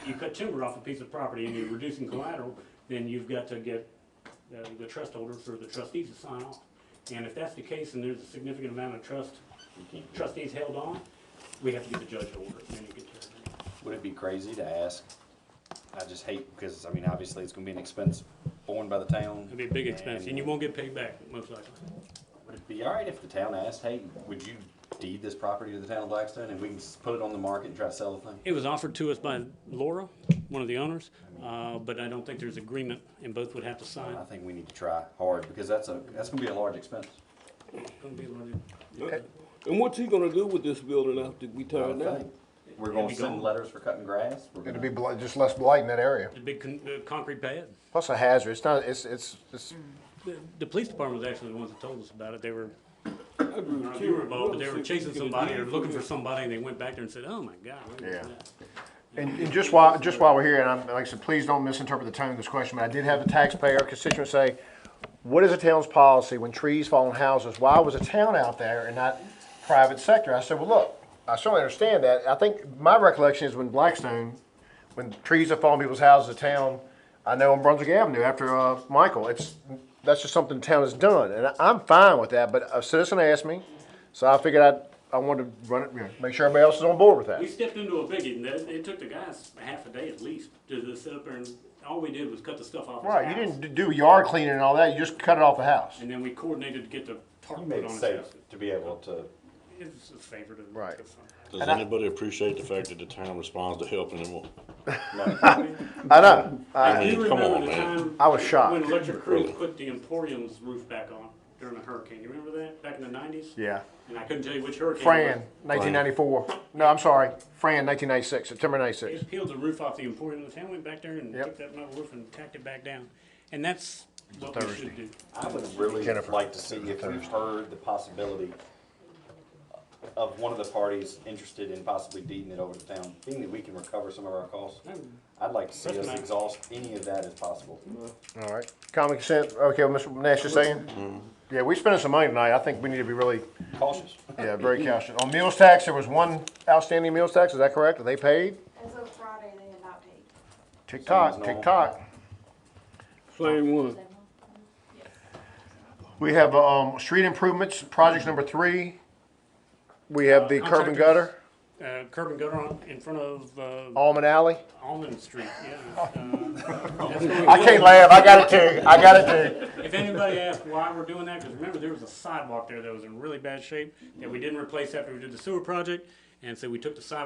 you cut timber off a piece of property and you're reducing collateral, then you've got to get the trust holders or the trustees to sign off. And if that's the case and there's a significant amount of trustees held on, we have to get the judge to order it, and then you can tear it down. Would it be crazy to ask? I just hate, because, obviously it's gonna be an expense borne by the town. It'll be a big expense, and you won't get paid back, most likely. Would it be all right if the town asked, hey, would you deed this property to the town of Blackstone and we can put it on the market and try to sell the thing? It was offered to us by Laura, one of the owners, but I don't think there's agreement, and both would have to sign. I think we need to try hard, because that's gonna be a large expense. It's gonna be a lot of- And what's he gonna do with this building after we tear it down? We're gonna send letters for cutting grass. We're It'll gonna- be just less blight in that area. The big concrete pad. Plus a hazard. It's not, it's The police department was actually the ones that told us about it. They were, I I agree don't know with if you. you were involved, but they were Well, chasing get a somebody deed or for looking for this. somebody, and they went back there and said, oh my God. what is Yeah. that? And just while we're here, and I'm, like I said, please don't misinterpret the tone of this question, but I did have a taxpayer constituent say, what is the town's policy when trees fall on houses? Why was a town out there and not private sector? I said, well, look, I certainly understand that. I think my recollection is when Blackstone, when trees have fallen on people's houses in town, I know on Brunswick Avenue after Michael, that's just something the town has done. And I'm fine with that, but a citizen asked me, so I figured I wanted to run it, make sure everybody else is on board with that. We stepped into a biggie, and it took the guys half a day at least to sit up there, and all we did was cut the stuff off his Right, you house. didn't do yard cleaning and all that, you just cut it off the house. And then we coordinated to get the tarp You put made on it his safe house. to be able to. It's a favor to. Right. Does anybody appreciate the fact that the town responds to helping them? I know. I do come remember on, the man. time I was shocked. when Electric Crew put the Emporium's roof back on during a hurricane. You remember that, back in the 90s? Yeah. And I couldn't tell you which hurricane. Fran, it 1994. No, I'm sorry. Fran, 1996, September was. 96. They peeled the roof off the Emporium, and the town went back there and Yep. took that metal roof and tacked it back down. And that's what we Thursday. should do. I would really Jennifer. like to see if we've heard the possibility of one of the parties interested in possibly deeding it over to town, being that we can recover some of our costs. I'd like to see us That's exhaust any of that as possible. All right. Common consent, okay, what Mr. Nash is saying? Yeah, we spending some money tonight. I think we need to be really, Cautious. yeah, very cautious. On meals tax, there was one outstanding meals tax, is that correct? Are they paid? As of Friday, they have not paid. Tick tock, Sounds tick normal. tock. Same one. We have, street improvements, projects number 3. We have the curb and gutter, Curb and gutter in front of Almond Alley. Almond Street, yeah. I can't laugh, I got it too. If anybody asks why we're doing that, because remember there was a sidewalk there that was in really bad shape that we didn't replace after we did the sewer project, and so we took the sidewalk